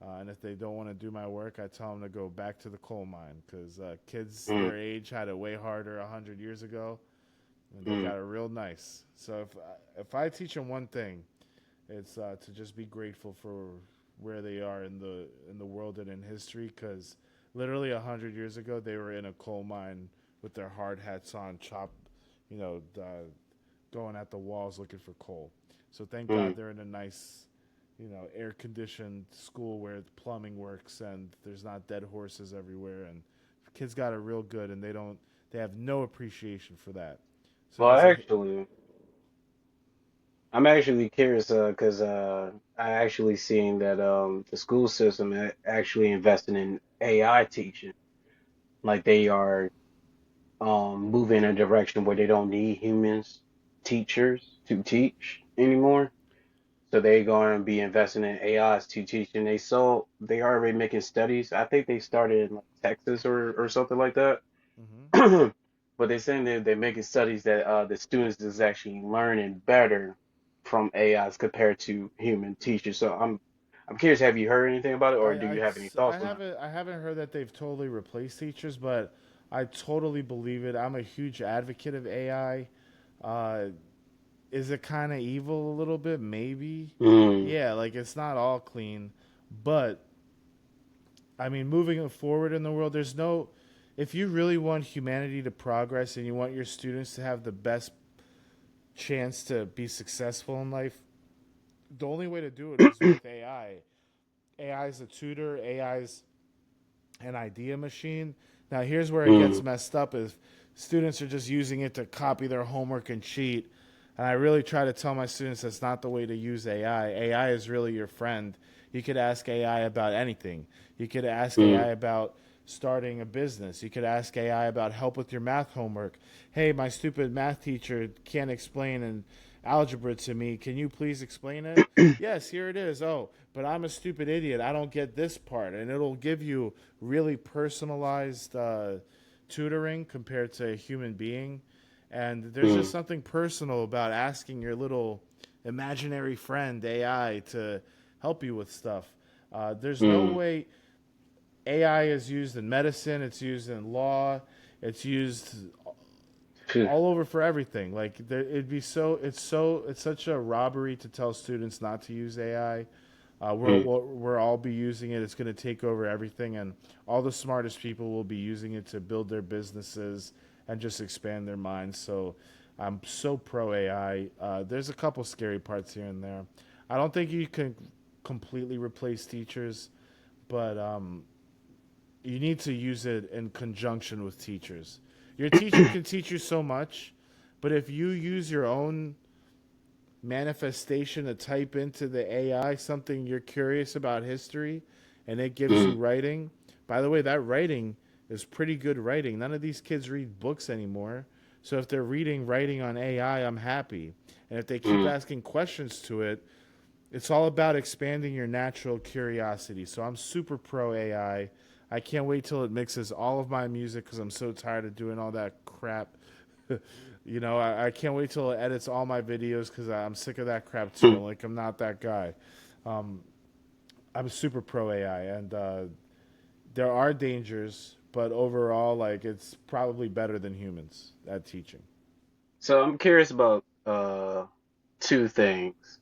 And if they don't want to do my work, I tell them to go back to the coal mine because kids mm, their age had it way harder 100 years ago, and they mm. got it real nice. So if I teach them one thing, it's to just be grateful for where they are in the world and in history. Because literally 100 years ago, they were in a coal mine with their hard hats on, going at the walls looking for coal. So thank God Mm. they're in a nice, air conditioned school where the plumbing works and there's not dead horses everywhere. And kids got it real good, and they have no appreciation for that. So Well, as a I'm actually curious because I actually seen that the school system actually investing in AI teaching, like they are moving in a direction where they don't need humans teachers to teach anymore. So they're going to be investing in AIs to teach, and they already making studies. I think they started in like Texas or something like that. mm-hmm. But they're saying they're making studies that the students is actually learning better from AIs compared to human teachers. So I'm curious, have you heard anything about it, or do you have any thoughts on I haven't heard that they've totally replaced teachers, but I totally believe it. I'm a huge advocate of AI. Uh, is it kind of evil a little bit? Maybe. it? Mm, Yeah, like it's not all clean, but I mean, moving forward in the world, there's no. If you really want humanity to progress and you want your students to have the best chance to be successful in life, the only way to do it is with AI. AI is a tutor. AI is an idea machine. Now, here's where it gets mm, messed up: is students are just using it to copy their homework and cheat. And I really try to tell my students that's not the way to use AI. AI is really your friend. You could ask AI about anything. You could ask AI mm, about starting a business. You could ask AI about help with your math homework. Hey, my stupid math teacher can't explain an algebra to me. Can you please explain it? Yes, here it is. Oh, but I'm a stupid idiot. I don't get this part. And it'll give you really personalized tutoring compared to a human being. And there's just mm, something personal about asking your little imaginary friend AI to help you with stuff. There's no mm. way AI is used in medicine. It's used in law. It's used Phew. all over for everything. Like it'd be it's such a robbery to tell students not to use AI. Mm, We're all be using it. It's going to take over everything, and all the smartest people will be using it to build their businesses and just expand their minds. So I'm so pro AI. There's a couple scary parts here and there. I don't think you can completely replace teachers, but you need to use it in conjunction with teachers. Your teacher can teach you so much, but if you use your own manifestation to type into the AI something you're curious about history and it gives you mm, writing, by the way, that writing is pretty good writing. None of these kids read books anymore. So if they're reading writing on AI, I'm happy. And if they keep mm. asking questions to it, it's all about expanding your natural curiosity. So I'm super pro AI. I can't wait till it mixes all of my music because I'm so tired of doing all that crap. I can't wait till it edits all my videos because I'm sick of that crap too. Like I'm not that guy. Um, I'm super pro AI, and there are dangers, but overall, like it's probably better than humans at teaching. So I'm curious about two things.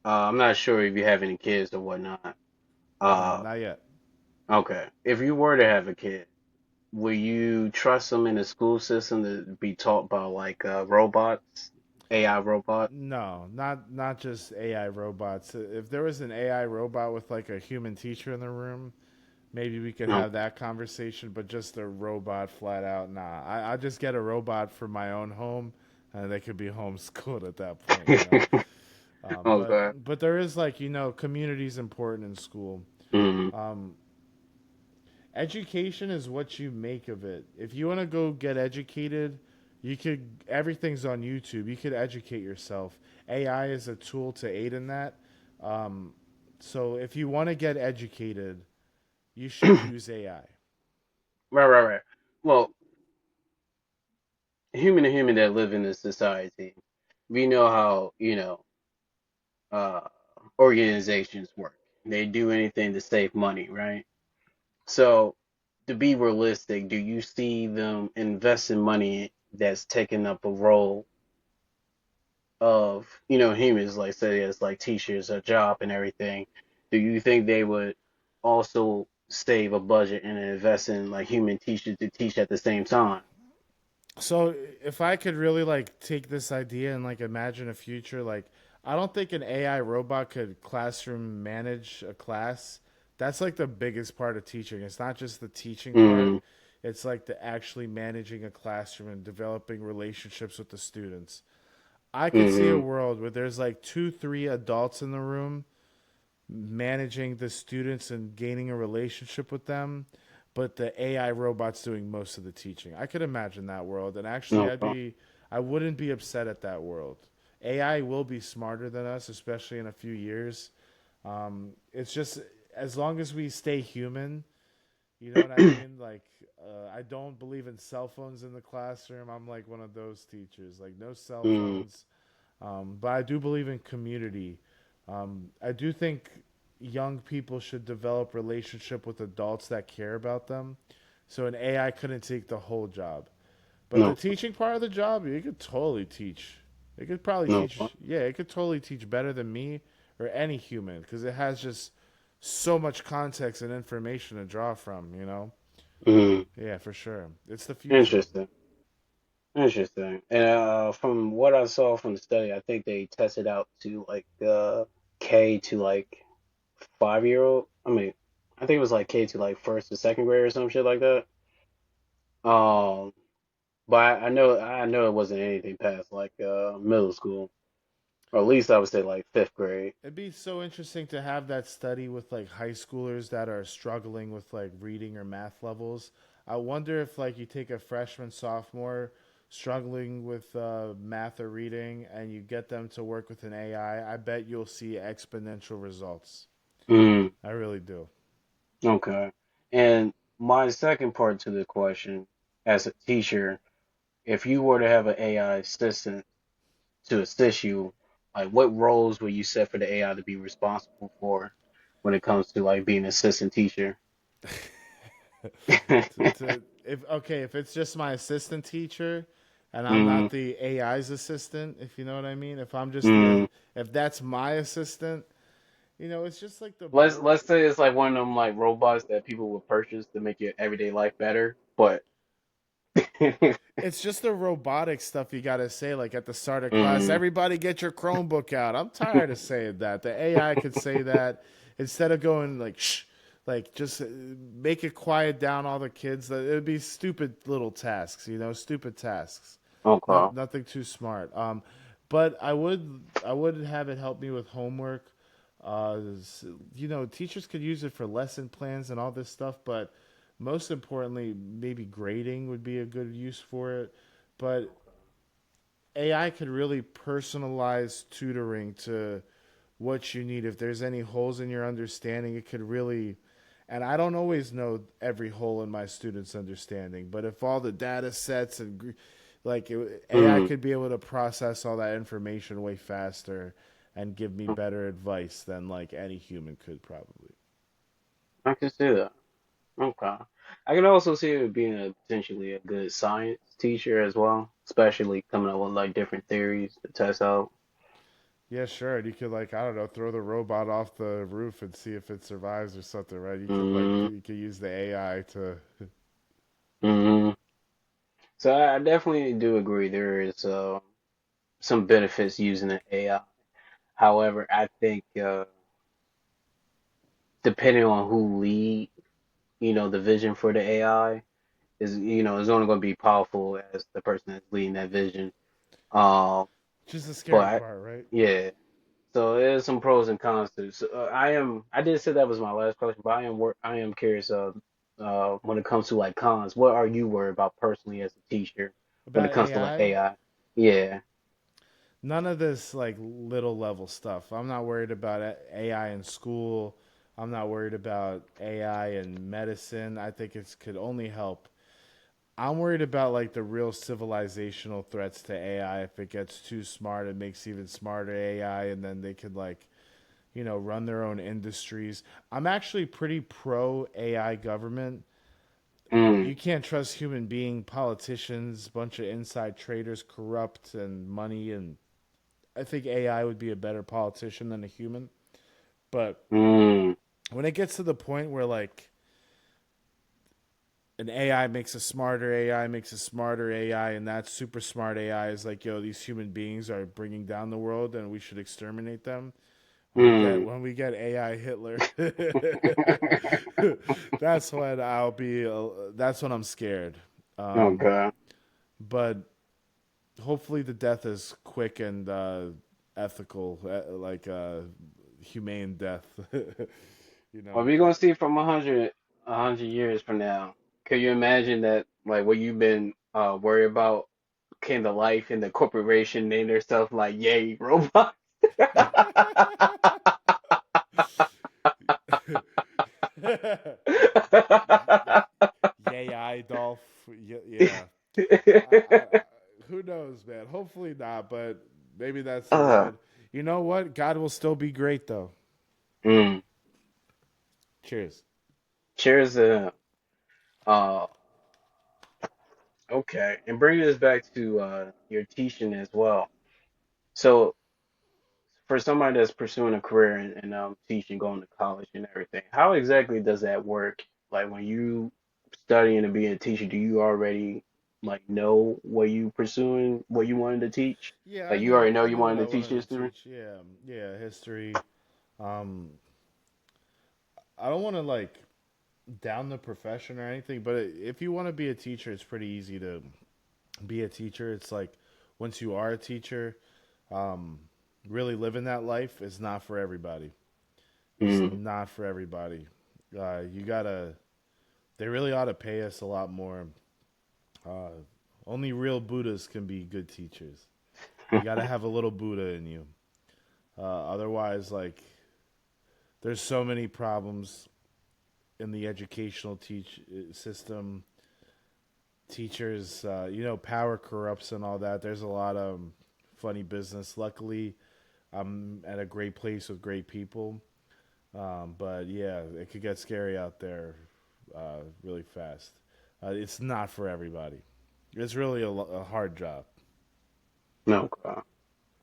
I'm not sure if you have any kids or whatnot. No, Uh, not yet. okay. If you were to have a kid, will you trust them in the school system to be taught by like robots, AI robots? No, not just AI robots. If there was an AI robot with like a human teacher in the room, maybe we could No. have that conversation. But just a robot flat out, nah. I just get a robot for my own home, and they could be homeschooled at that point, you know. Okay. But there is like community is important in school. Mm, Um, Education is what you make of it. If you want to go get educated, you could everything's on YouTube. You could educate yourself. AI is a tool to aid in that. Um, so if you want to get educated, you should right, use AI. right, right. Well, human to human that live in this society, we know how, uh, organizations work. They do anything to save money, right? So, to be realistic, do you see them investing money that's taking up a role of, humans, like say as like teachers, a job and everything? Do you think they would also save a budget and invest in like human teachers to teach at the same time? So if I could really like take this idea and like imagine a future, like I don't think an AI robot could classroom manage a class. That's like the biggest part of teaching. It's not just the teaching part. Mm, It's like the actually managing a classroom and developing relationships with the students. I could see a mm-hmm. world where there's like two, three adults in the room managing the students and gaining a relationship with them, but the AI robot's doing most of the teaching. I could imagine that world, and actually, Okay. I wouldn't be upset at that world. AI will be smarter than us, especially in a few years. It's just as long as we stay human, you know what I mean? Like, I don't believe in cell phones in the classroom. I'm like one of those teachers, like no cell Mm, phones. But I do believe in community. I do think young people should develop relationship with adults that care about them. So an AI couldn't take the whole job, but the no, teaching part of the job, you could totally teach. It could probably no. teach. Yeah, it could totally teach better than me or any human because it has just so much context and information to draw from. You know. Mm, Yeah, for sure. It's the future. interesting. Interesting. And from what I saw from the study, I think they tested out to like K to like 5 year old. I mean, I think it was like K to like first to second grade or some shit like that. Um, but I know it wasn't anything past like middle school, or at least I would say like fifth grade. It'd be so interesting to have that study with like high schoolers that are struggling with like reading or math levels. I wonder if like you take a freshman, sophomore struggling with math or reading and you get them to work with an AI, I bet you'll see exponential results. Mm, I really do. okay. And my second part to the question, as a teacher, if you were to have an AI assistant to assist you, like what roles will you set for the AI to be responsible for when it comes to like being an assistant teacher? If okay, if it's just my assistant teacher and I'm mm, not the AI's assistant, if you know what I mean, if I'm just the mm. if that's my assistant, it's just like the Let's say it's like one of them like robots that people would purchase to make your everyday life better, but it's just the robotic stuff you gotta say, like at the start of class, mm, everybody get your Chromebook out. I'm tired of saying that. The AI could say that instead of going like shh, like just make it quiet down all the kids. It'd be stupid little tasks, stupid tasks. okay. Nothing too smart. But I would have it help me with homework. Teachers could use it for lesson plans and all this stuff, but most importantly, maybe grading would be a good use for it. But AI could really personalize tutoring to what you need. If there's any holes in your understanding, it could really. And I don't always know every hole in my students' understanding, but if all the data sets and AI Mm, could be able to process all that information way faster and give me better advice than like any human could probably. I can see that. Okay. I can also see it being a potentially a good science teacher as well, especially coming up with like different theories to test out. Yeah, sure. And you could like I don't know, throw the robot off the roof and see if it survives or something, right? Hmm. You could use the AI to. Hmm. So I definitely do agree there is some benefits using an AI. However, I think depending on who lead, the vision for the AI is only going to be powerful as the person that's leading that vision. Um, Which is the scary but part, right? yeah, so there's some pros and cons to. So, I did say that was my last question, but I am curious when it comes to like cons, what are you worried about personally as a teacher when it About comes to like AI, AI? Yeah. none of this like little level stuff. I'm not worried about AI in school. I'm not worried about AI in medicine. I think it could only help. I'm worried about like the real civilizational threats to AI. If it gets too smart, it makes even smarter AI, and then they could like run their own industries. I'm actually pretty pro AI government. Mm, You can't trust human being politicians, bunch of inside traders, corrupt and money, and I think AI would be a better politician than a human. But mm, when it gets to the point where like an AI makes a smarter AI makes a smarter AI, and that super smart AI is like, yo, these human beings are bringing down the world, and we should exterminate them. mm. When we get AI Hitler, that's when I'll be. That's when I'm scared. Um, Okay. but hopefully, the death is quick and ethical, like humane death. you Well, know, we're gonna see from a hundred years from now. Could you imagine that, like, what you've been worried about came to life, and the corporation named themselves like Yay Robot? Yay, Idolf. Yeah. I, who knows, man? Hopefully not, but maybe that's the uh, limit. You know what? God will still be great, though. mm. Cheers. Cheers to him. Uh, okay, and bringing this back to your teaching as well. So, for somebody that's pursuing a career in teaching, going to college and everything, how exactly does that work? Like when you studying to be a teacher, do you already like know what you pursuing, what you wanted to teach? Yeah, Like you already know I you know what wanted I to teach wanted to history? teach. Yeah, yeah, history. Um, I don't want to like down the profession or anything, but if you want to be a teacher, it's pretty easy to be a teacher. It's like once you are a teacher, um, really living that life is not for everybody. It's Mm, not for everybody. You gotta. They really ought to pay us a lot more. Uh, only real Buddhas can be good teachers. You gotta have a little Buddha in you. Otherwise, like, there's so many problems in the educational teach system. Teachers, power corrupts and all that. There's a lot of funny business. Luckily, I'm at a great place with great people. But yeah, it could get scary out there really fast. It's not for everybody. It's really a hard job. no, God.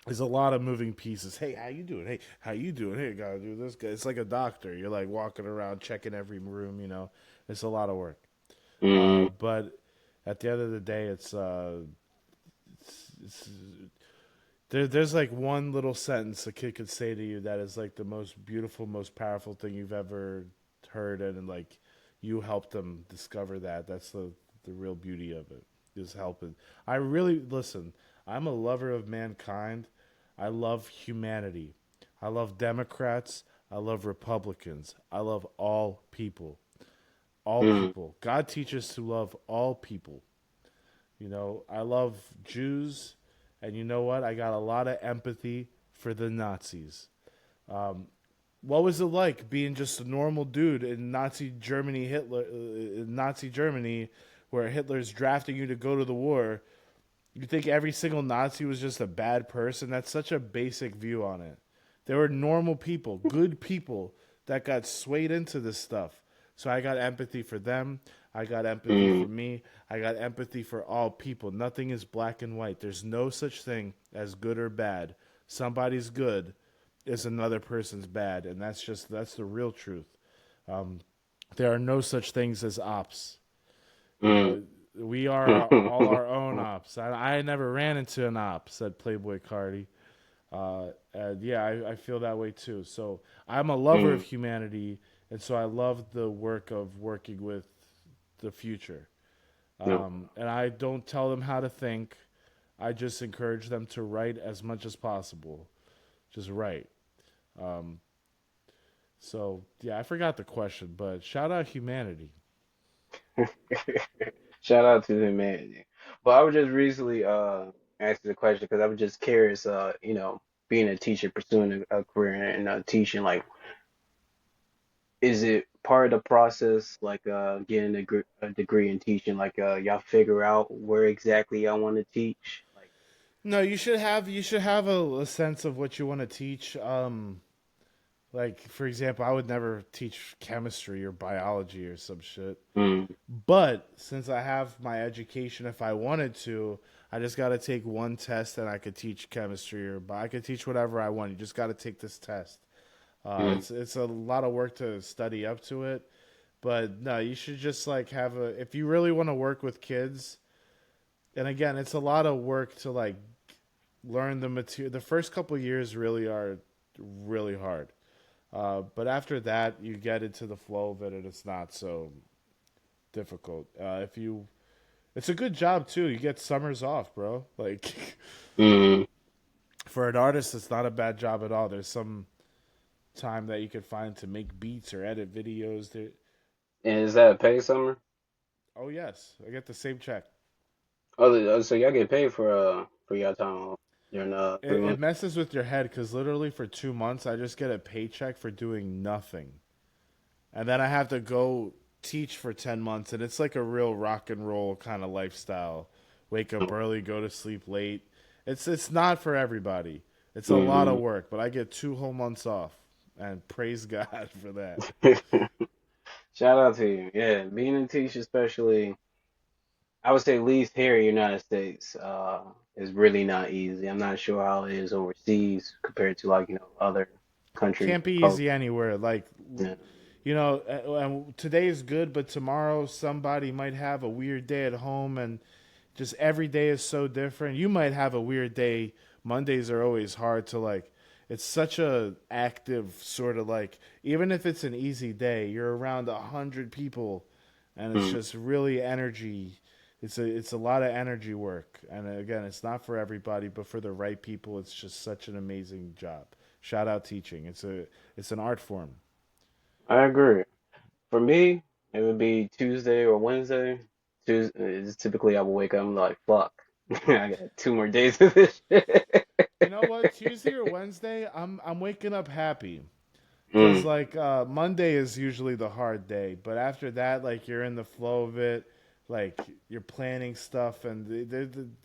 There's a lot of moving pieces. Hey, how you doing? Hey, how you doing? Hey, gotta do this. It's like a doctor. You're like walking around checking every room. It's a lot of work. Mm, But at the end of the day, it's there's like one little sentence a kid could say to you that is like the most beautiful, most powerful thing you've ever heard, and like you helped them discover that. That's the real beauty of it is helping. I really listen. I'm a lover of mankind. I love humanity. I love Democrats. I love Republicans. I love all people. All mm, people. God teaches to love all people. I love Jews, and you know what? I got a lot of empathy for the Nazis. What was it like being just a normal dude in Nazi Germany, Nazi Germany, where Hitler's drafting you to go to the war? You think every single Nazi was just a bad person? That's such a basic view on it. There were normal people, good people that got swayed into this stuff. So I got empathy for them. I got empathy for mm, me. I got empathy for all people. Nothing is black and white. There's no such thing as good or bad. somebody's good is another person's bad, and that's the real truth. Um, there are no such things as ops. You Mm. know, we are all our own ops. I never ran into an op, said Playboy Cardi. And yeah, I feel that way too. So I'm a lover of Mm. humanity, and so I love the work of working with the future. No. And I don't tell them how to think. I just encourage them to write as much as possible. Just write. Um, so yeah, I forgot the question, but shout out humanity. Shout out to humanity. But I was just recently asking the question because I was just curious, being a teacher, pursuing a career in teaching, like, is it part of the process, like getting a degree in teaching, like y'all figure out where exactly y'all want to teach? Like, No, you should have a sense of what you want to teach. Like for example, I would never teach chemistry or biology or some shit. mm, But since I have my education, if I wanted to, I just got to take one test and I could teach chemistry or I could teach whatever I want. You just got to take this test. mm, It's a lot of work to study up to it, but no, you should just like have a if you really want to work with kids. And again, it's a lot of work to like learn the material. The first couple years really are really hard, but after that, you get into the flow of it, and it's not so difficult. If you It's a good job too. You get summers off, bro. Like mm. for an artist, it's not a bad job at all. There's some time that you could find to make beats or edit videos. There. And is that a pay summer? Oh yes, I get the same check. So y'all get paid for y'all time off during 3 months? It messes with your head because literally for 2 months, I just get a paycheck for doing nothing, and then I have to go teach for 10 months, and it's like a real rock and roll kind of lifestyle. Wake up early, go to sleep late. It's not for everybody. It's a lot of Mm-hmm. work, but I get 2 whole months off, and praise God for that. Shout out to you. Yeah, being a teacher, especially, I would say at least here in the United States, is really not easy. I'm not sure how it is overseas compared to like, other countries Can't or be cultures. easy anywhere. Like, Yeah. today is good, but tomorrow somebody might have a weird day at home, and just every day is so different. You might have a weird day. Mondays are always hard to like. It's such a active sort of like. Even if it's an easy day, you're around 100 people, and it's Mm. just really energy. It's a lot of energy work, and again, it's not for everybody, but for the right people, it's just such an amazing job. Shout out teaching. It's an art form. I agree. For me, it would be Tuesday or Wednesday. Tuesday is typically I will wake up and be like, fuck, I got 2 more days of this shit. You know what? Tuesday or Wednesday, I'm waking up happy. Cause Mm. like Monday is usually the hard day, but after that, like you're in the flow of it, like you're planning stuff, and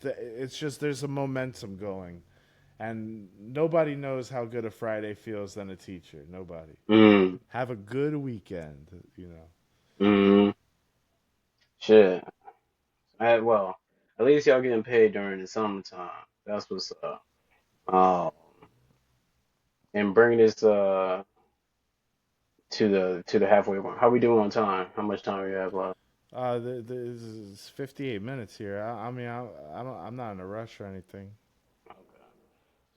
it's just there's a momentum going, and nobody knows how good a Friday feels than a teacher. Nobody. Mm. Have a good weekend, you know. Mm. Shit. Well, at least y'all getting paid during the summertime. That's what's up. Um, and bring this to the halfway mark. How we doing on time? How much time we have left? This is 58 minutes here. I mean, I don't, I'm not in a rush or anything. Okay.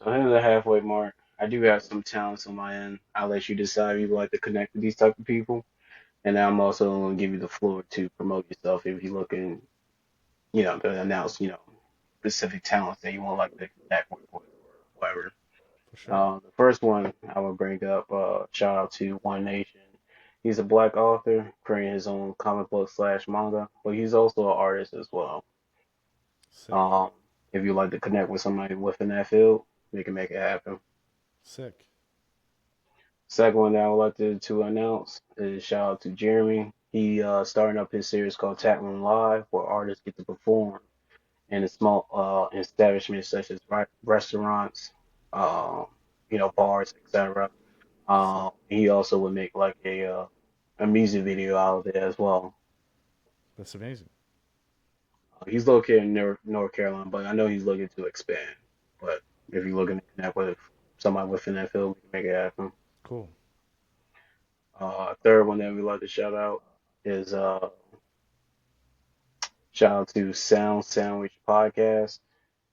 So in the halfway mark, I do have some talents on my end. I'll let you decide if you like to connect with these type of people, and then I'm also going to give you the floor to promote yourself if you're looking, to announce, specific talents that you want like to connect with or whatever. For sure. The first one I would bring up, shout out to One Nation. He's a black author creating his own comic book slash manga, but he's also an artist as well. Sick. Um, if you like to connect with somebody within that field, we can make it happen. Sick. Second one that I would like to announce is shout out to Jeremy. He starting up his series called Tap Room Live, where artists get to perform in a small establishments such as restaurants, uh, bars, etc. Sick. He also would make like a music video out of it as well. That's amazing. He's located in North Carolina, but I know he's looking to expand. But If you're looking to connect with somebody within that field, we can make it happen. Cool. Third one that we like to shout out is shout out to Sound Sandwich Podcast.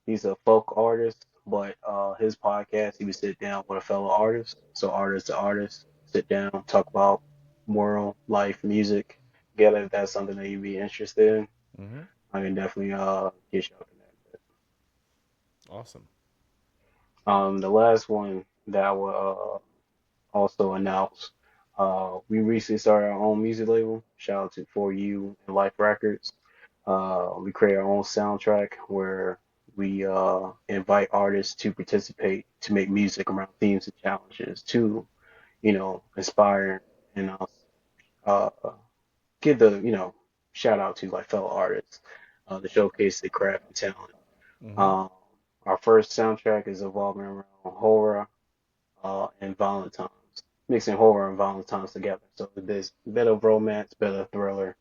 He's a folk artist, but his podcast he would sit down with a fellow artist, so artist to artist, sit down, talk about moral, life, music. Get if that's something that you'd be interested in. Mm-hmm. I can definitely get you up connected. Awesome. The last one that I will also announce, we recently started our own music label. Shout out to For You and Life Records. We create our own soundtrack where we invite artists to participate to make music around themes and challenges to, inspire and uh, give the, shout out to like fellow artists to showcase their craft and talent. Mm-hmm. Um, our first soundtrack is evolving around horror and Valentine's, mixing horror and Valentine's together. So there's a bit of romance, bit of thriller.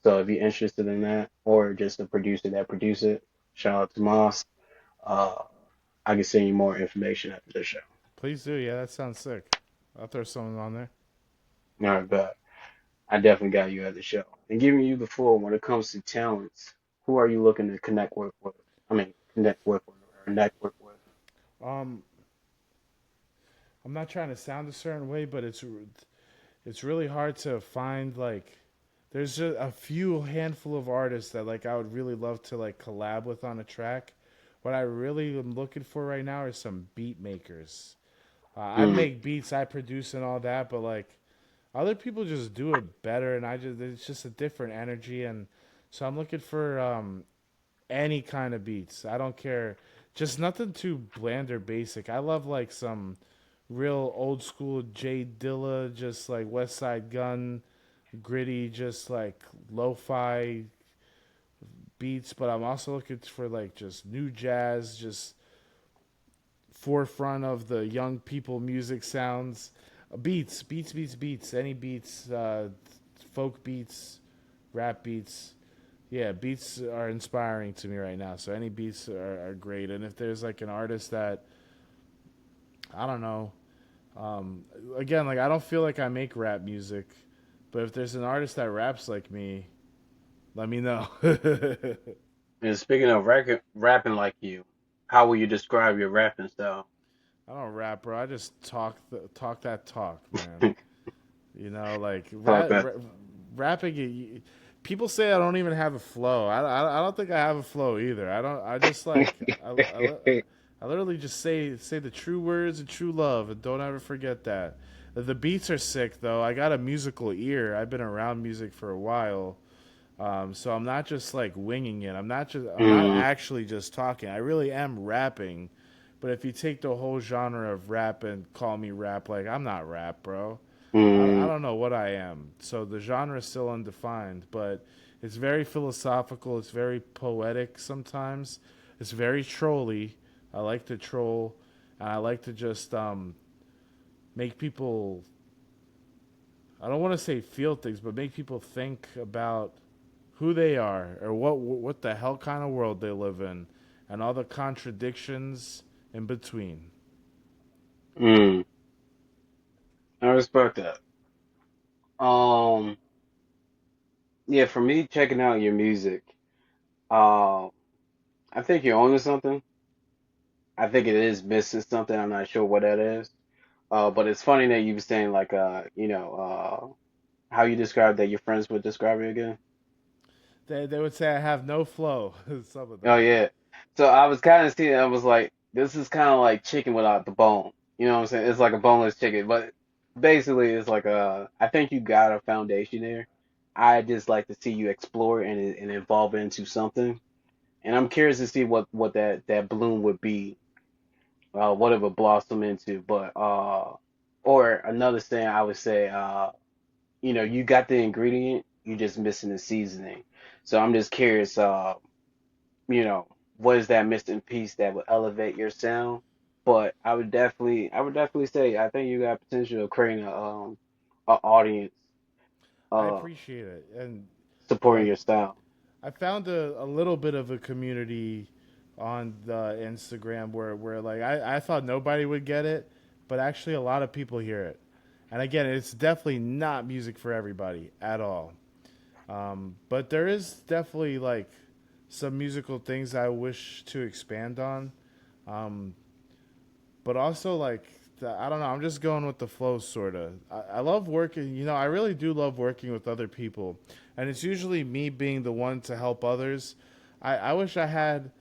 So if you're interested in that, or just the producer that produced it, shout out to Moss. Uh, I can send you more information after the show. Please do. Yeah, that sounds sick. I'll throw something on there. All right, but I definitely got you at the show. And giving you the floor when it comes to talents, who are you looking to connect with? I mean, connect with or network with? Um, I'm not trying to sound a certain way, but it's really hard to find like there's just a few handful of artists that like I would really love to like collab with on a track. What I really am looking for right now are some beat makers. I Mm, make beats, I produce and all that, but like other people just do it better, and I just it's just a different energy, and so I'm looking for any kind of beats. I don't care, just nothing too bland or basic. I love like some real old school Jay Dilla, just like West Side Gun, gritty, just like lo-fi beats. But I'm also looking for like just new jazz, just forefront of the young people music sounds. Beats. Any beats, folk beats, rap beats. Yeah, beats are inspiring to me right now. So any beats are great. And if there's like an artist that I don't know, um, again, like I don't feel like I make rap music, but if there's an artist that raps like me, let me know. I and speaking of rapping like you, how will you describe your rapping style? don't rap, bro. I just talk that talk, man. You know, like Talk that. rapping. People say I don't even have a flow. I don't think I have a flow either. I don't. I just like I literally just say the true words and true love, and don't ever forget that. The beats are sick though. I got a musical ear. I've been around music for a while, so I'm not just like winging it. I'm not Mm, actually just talking. I really am rapping. But if you take the whole genre of rap and call me rap, like I'm not rap, bro. I mm, don't know what I am. So the genre is still undefined, but it's very philosophical. It's very poetic sometimes. It's very trolly. I like to troll. And I like to just make people, I don't want to say feel things, but make people think about who they are or what the hell kind of world they live in and all the contradictions in between. mm. I respect that. Um, yeah, for me, checking out your music, uh, I think you're onto something. I think it is missing something. I'm not sure what that is. But it's funny that you were saying like, how you described that your friends would describe you again. They would say I have no flow, some of Oh them. yeah. So I was kind of seeing. I was like, this is kind of like chicken without the bone. You know what I'm saying? It's like a boneless chicken, but basically it's like a. I think you got a foundation there. I just like to see you explore and evolve into something, and I'm curious to see what that bloom would be, what it would blossom into. But or another thing I would say, you got the ingredient, you just missing the seasoning. So I'm just curious, you know, what is that missing piece that would elevate your sound? But I would definitely say I think you got potential of creating a audience I uh appreciate it, and supporting like your style. I found a little bit of a community on the Instagram where like I thought nobody would get it, but actually a lot of people hear it. And again, it's definitely not music for everybody at all. But there is definitely like some musical things I wish to expand on. Um, but also like I don't know. I'm just going with the flow, sort of. I love working. You know, I really do love working with other people, and it's usually me being the one to help others. I wish I had.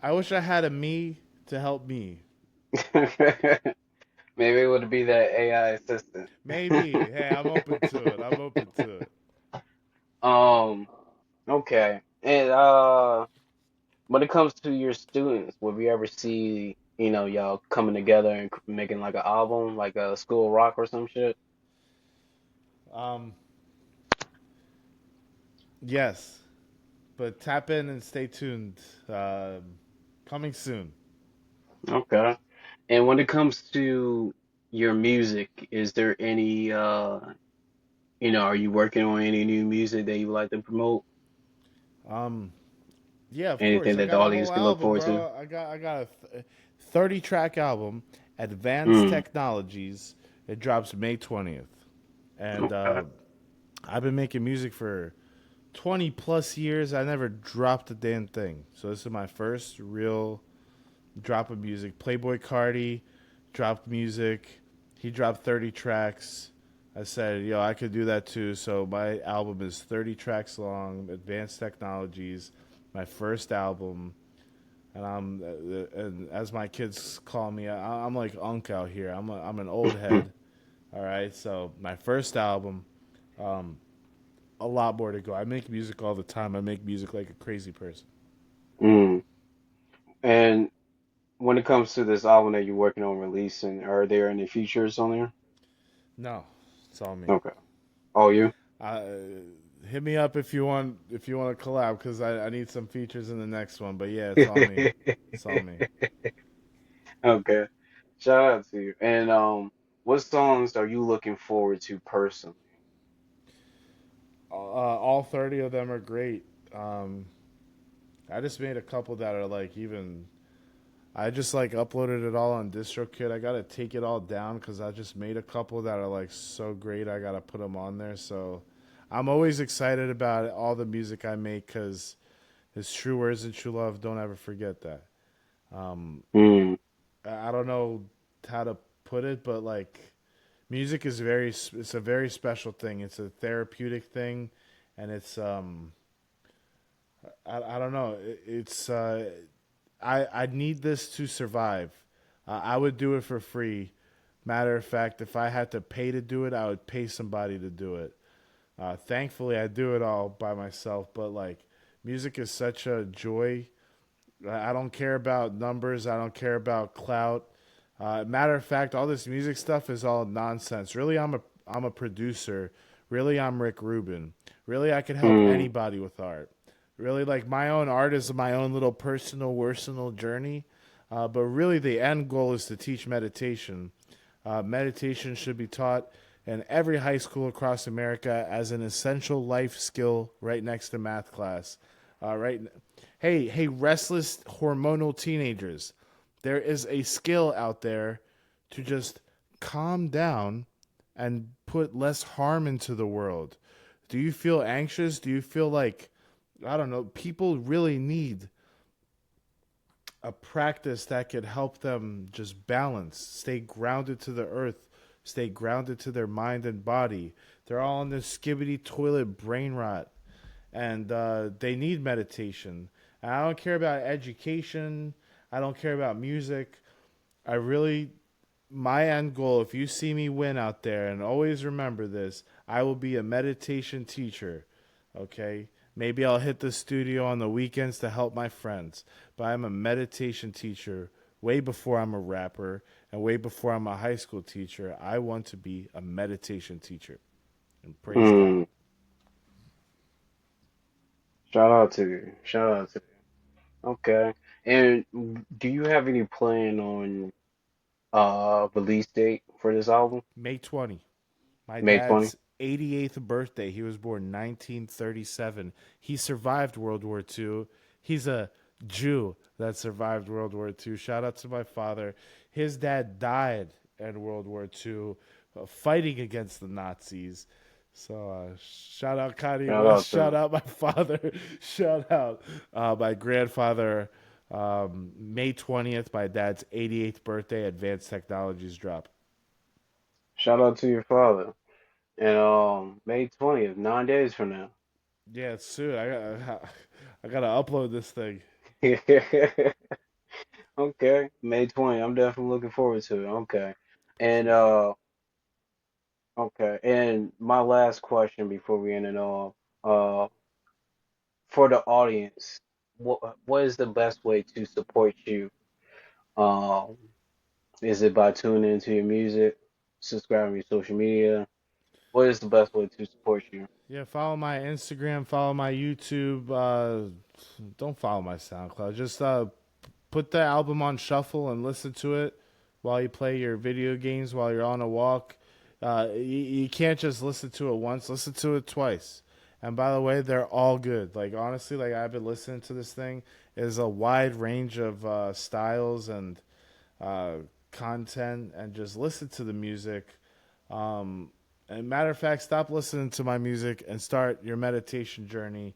I wish I had a me to help me. Maybe it would be that AI assistant. Maybe. Hey, I'm open to it. I'm open to it. Um, okay. And when it comes to your students, would we ever see, y'all coming together and making like an album, like a school rock or some shit? Um, yes, but tap in and stay tuned. Coming soon. Okay. And when it comes to your music, is there any are you working on any new music that you like to promote? Um, yeah, of course. Anything I that the got a audience whole can look album, forward to? bro. I got a 30 track album, Advanced Mm, Technologies. It drops May 20th. And okay. I've been making music for 20 plus years. I never dropped a damn thing. So this is my first real drop of music. Playboy Cardi dropped music. He dropped 30 tracks. I said, yo, I could do that too. So my album is 30 tracks long, Advanced Technologies, my first album. And as my kids call me, I'm like Unk out here. I'm an old head. All right. So my first album, um, a lot more to go. I make music all the time. I make music like a crazy person. Mm. And when it comes to this album that you're working on releasing, are there any features on there? No, it's all me. Okay. Oh, you? Uh, Hit me up if you want to collab because I need some features in the next one. But yeah, it's all me. It's all me. Okay. Shout out to you. And what songs are you looking forward to personally? All 30 of them are great. Um, I just made a couple that are like even. I just like uploaded it all on DistroKid. I gotta take it all down because I just made a couple that are like so great. I gotta put them on there. So I'm always excited about all the music I make because it's true words and true love. Don't ever forget that. Um, Mm, I don't know how to put it, but like music is it's a very special thing. It's a therapeutic thing, and it's I don't know. It's I need this to survive. I would do it for free. Matter of fact, if I had to pay to do it, I would pay somebody to do it. Thankfully, I do it all by myself. But like, music is such a joy. I don't care about numbers. I don't care about clout. Matter of fact, all this music stuff is all nonsense. Really, I'm a producer. Really, I'm Rick Rubin. Really, I can help mm, anybody with art. Really, like my own art is my own little personal journey. But really, the end goal is to teach meditation. Meditation should be taught in every high school across America as an essential life skill, right next to math class. Right. Hey, restless hormonal teenagers. There is a skill out there to just calm down and put less harm into the world. Do you feel anxious? Do you feel like, I don't know, people really need a practice that could help them just balance, stay grounded to the earth, stay grounded to their mind and body. They're all in this skibbity toilet brain rot, and they need meditation. And I don't care about education. I don't care about music. I really, my end goal, if you see me win out there, and always remember this, I will be a meditation teacher. Okay? Maybe I'll hit the studio on the weekends to help my friends, but I'm a meditation teacher way before I'm a rapper and way before I'm a high school teacher. I want to be a meditation teacher. And praise God. mm. Shout out to you. Shout out to you. Okay. And do you have any plan on release date for this album? May 20. My May 20? dad's 88th birthday. He was born 1937. He survived World War II. He's a Jew that survived World War II. Shout out to my father. His dad died in World War II fighting against the Nazis. So shout out Kanye Shout West. out to Shout him. out my father. Shout out my grandfather. May 20th, my dad's 88th birthday. Advanced Technologies drop. Shout out to your father. And May 20th, 9 days from now. Yeah, it's soon. I gotta upload this thing. Okay, May 20th. I'm definitely looking forward to it. Okay. And Appreciate you. okay. And my last question before we end it off, uh for the audience, what is the best way to support you? Um, is it by tuning into your music, subscribing to your social media? What is the best way to support you? Yeah, follow my Instagram, follow my YouTube. Don't follow my SoundCloud. Just put the album on shuffle and listen to it while you play your video games, while you're on a walk. You can't just listen to it once, listen to it twice. And by the way, they're all good. Like, honestly, like, I've been listening to this thing. There's a wide range of styles and uh, content, and just listen to the music. Um, and matter of fact, stop listening to my music and start your meditation journey.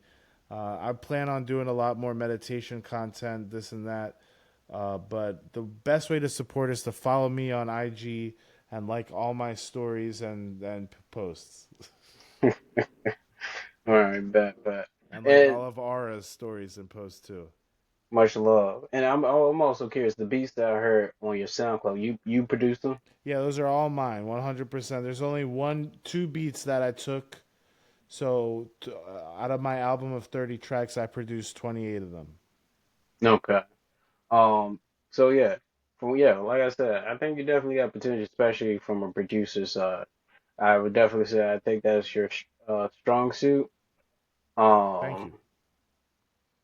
I plan on doing a lot more meditation content, this and that. But the best way to support is to follow me on IG and like all my stories and posts, All right, bet. and like And all of Aura's stories and posts too. much love. And I'm also curious, the beats that I heard on your SoundCloud, you produced them? Yeah, those are all mine, 100%. There's only two beats that I took. So out of my album of 30 tracks, I produced 28 of them. Okay. Um, so yeah, like I said, I think you definitely got potential, especially from a producer side. I would definitely say I think that's your strong suit. Thank you. Um,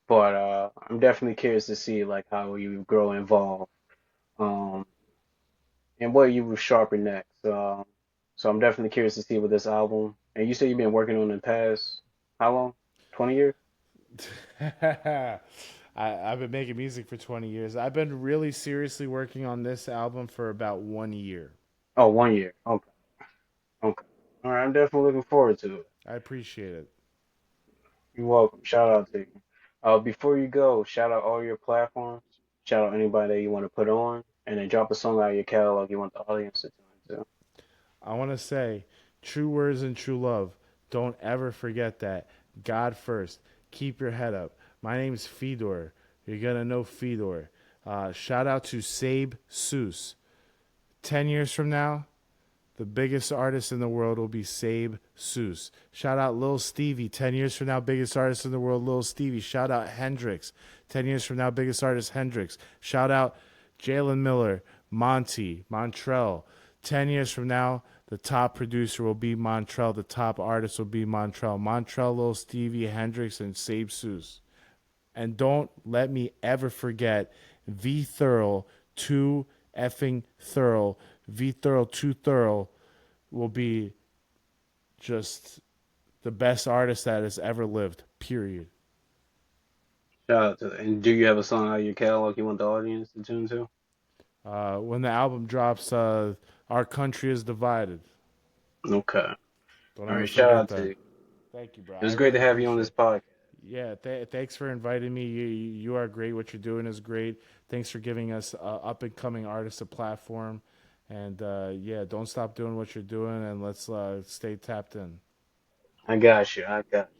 but I'm definitely curious to see like how you grow involved. Um, and what you will sharpen next. So I'm definitely curious to see with this album. And you said you've been working on it the past how long? 20 years? I've been making music for 20 years. I've been really seriously working on this album for about 1 year. Oh, 1 year. Okay, okay. All right, I'm definitely looking forward to it. I appreciate it. You're welcome. Shout out to you. Before you go, shout out all your platforms. Shout out anybody that you want to put on, and then drop a song out of your catalog you want the audience to tune into. I want to say true words and true love. Don't ever forget that. God first. Keep your head up. My name's Fedor. You're going to know Fedor. Shout out to Sabe Seuss. 10 years from now, the biggest artist in the world will be Sabe Seuss. Shout out Lil Stevie. 10 years from now, biggest artist in the world, Lil Stevie. Shout out Hendrix. 10 years from now, biggest artist, Hendrix. Shout out Jalen Miller, Monty, Montrell. 10 years from now, the top producer will be Montrell. The top artist will be Montrell. Montrell, Lil Stevie, Hendrix, and Sabe Seuss. And don't let me ever forget V Thorough, too effing thorough. V Thorough, too thorough will be just the best artist that has ever lived, period. Shout out to And do you have a song out of your catalog you want the audience to tune to? When the album drops, Our Country is Divided. Okay. Don't All ever right. Shout forget out to that. you. Thank you, bro. It I was great really to have you on this appreciate it. podcast. Yeah, thanks for inviting me. You are great. What you're doing is great. Thanks for giving us up and coming artists a platform. And yeah, don't stop doing what you're doing, and let's stay tapped in. I got you. I got you.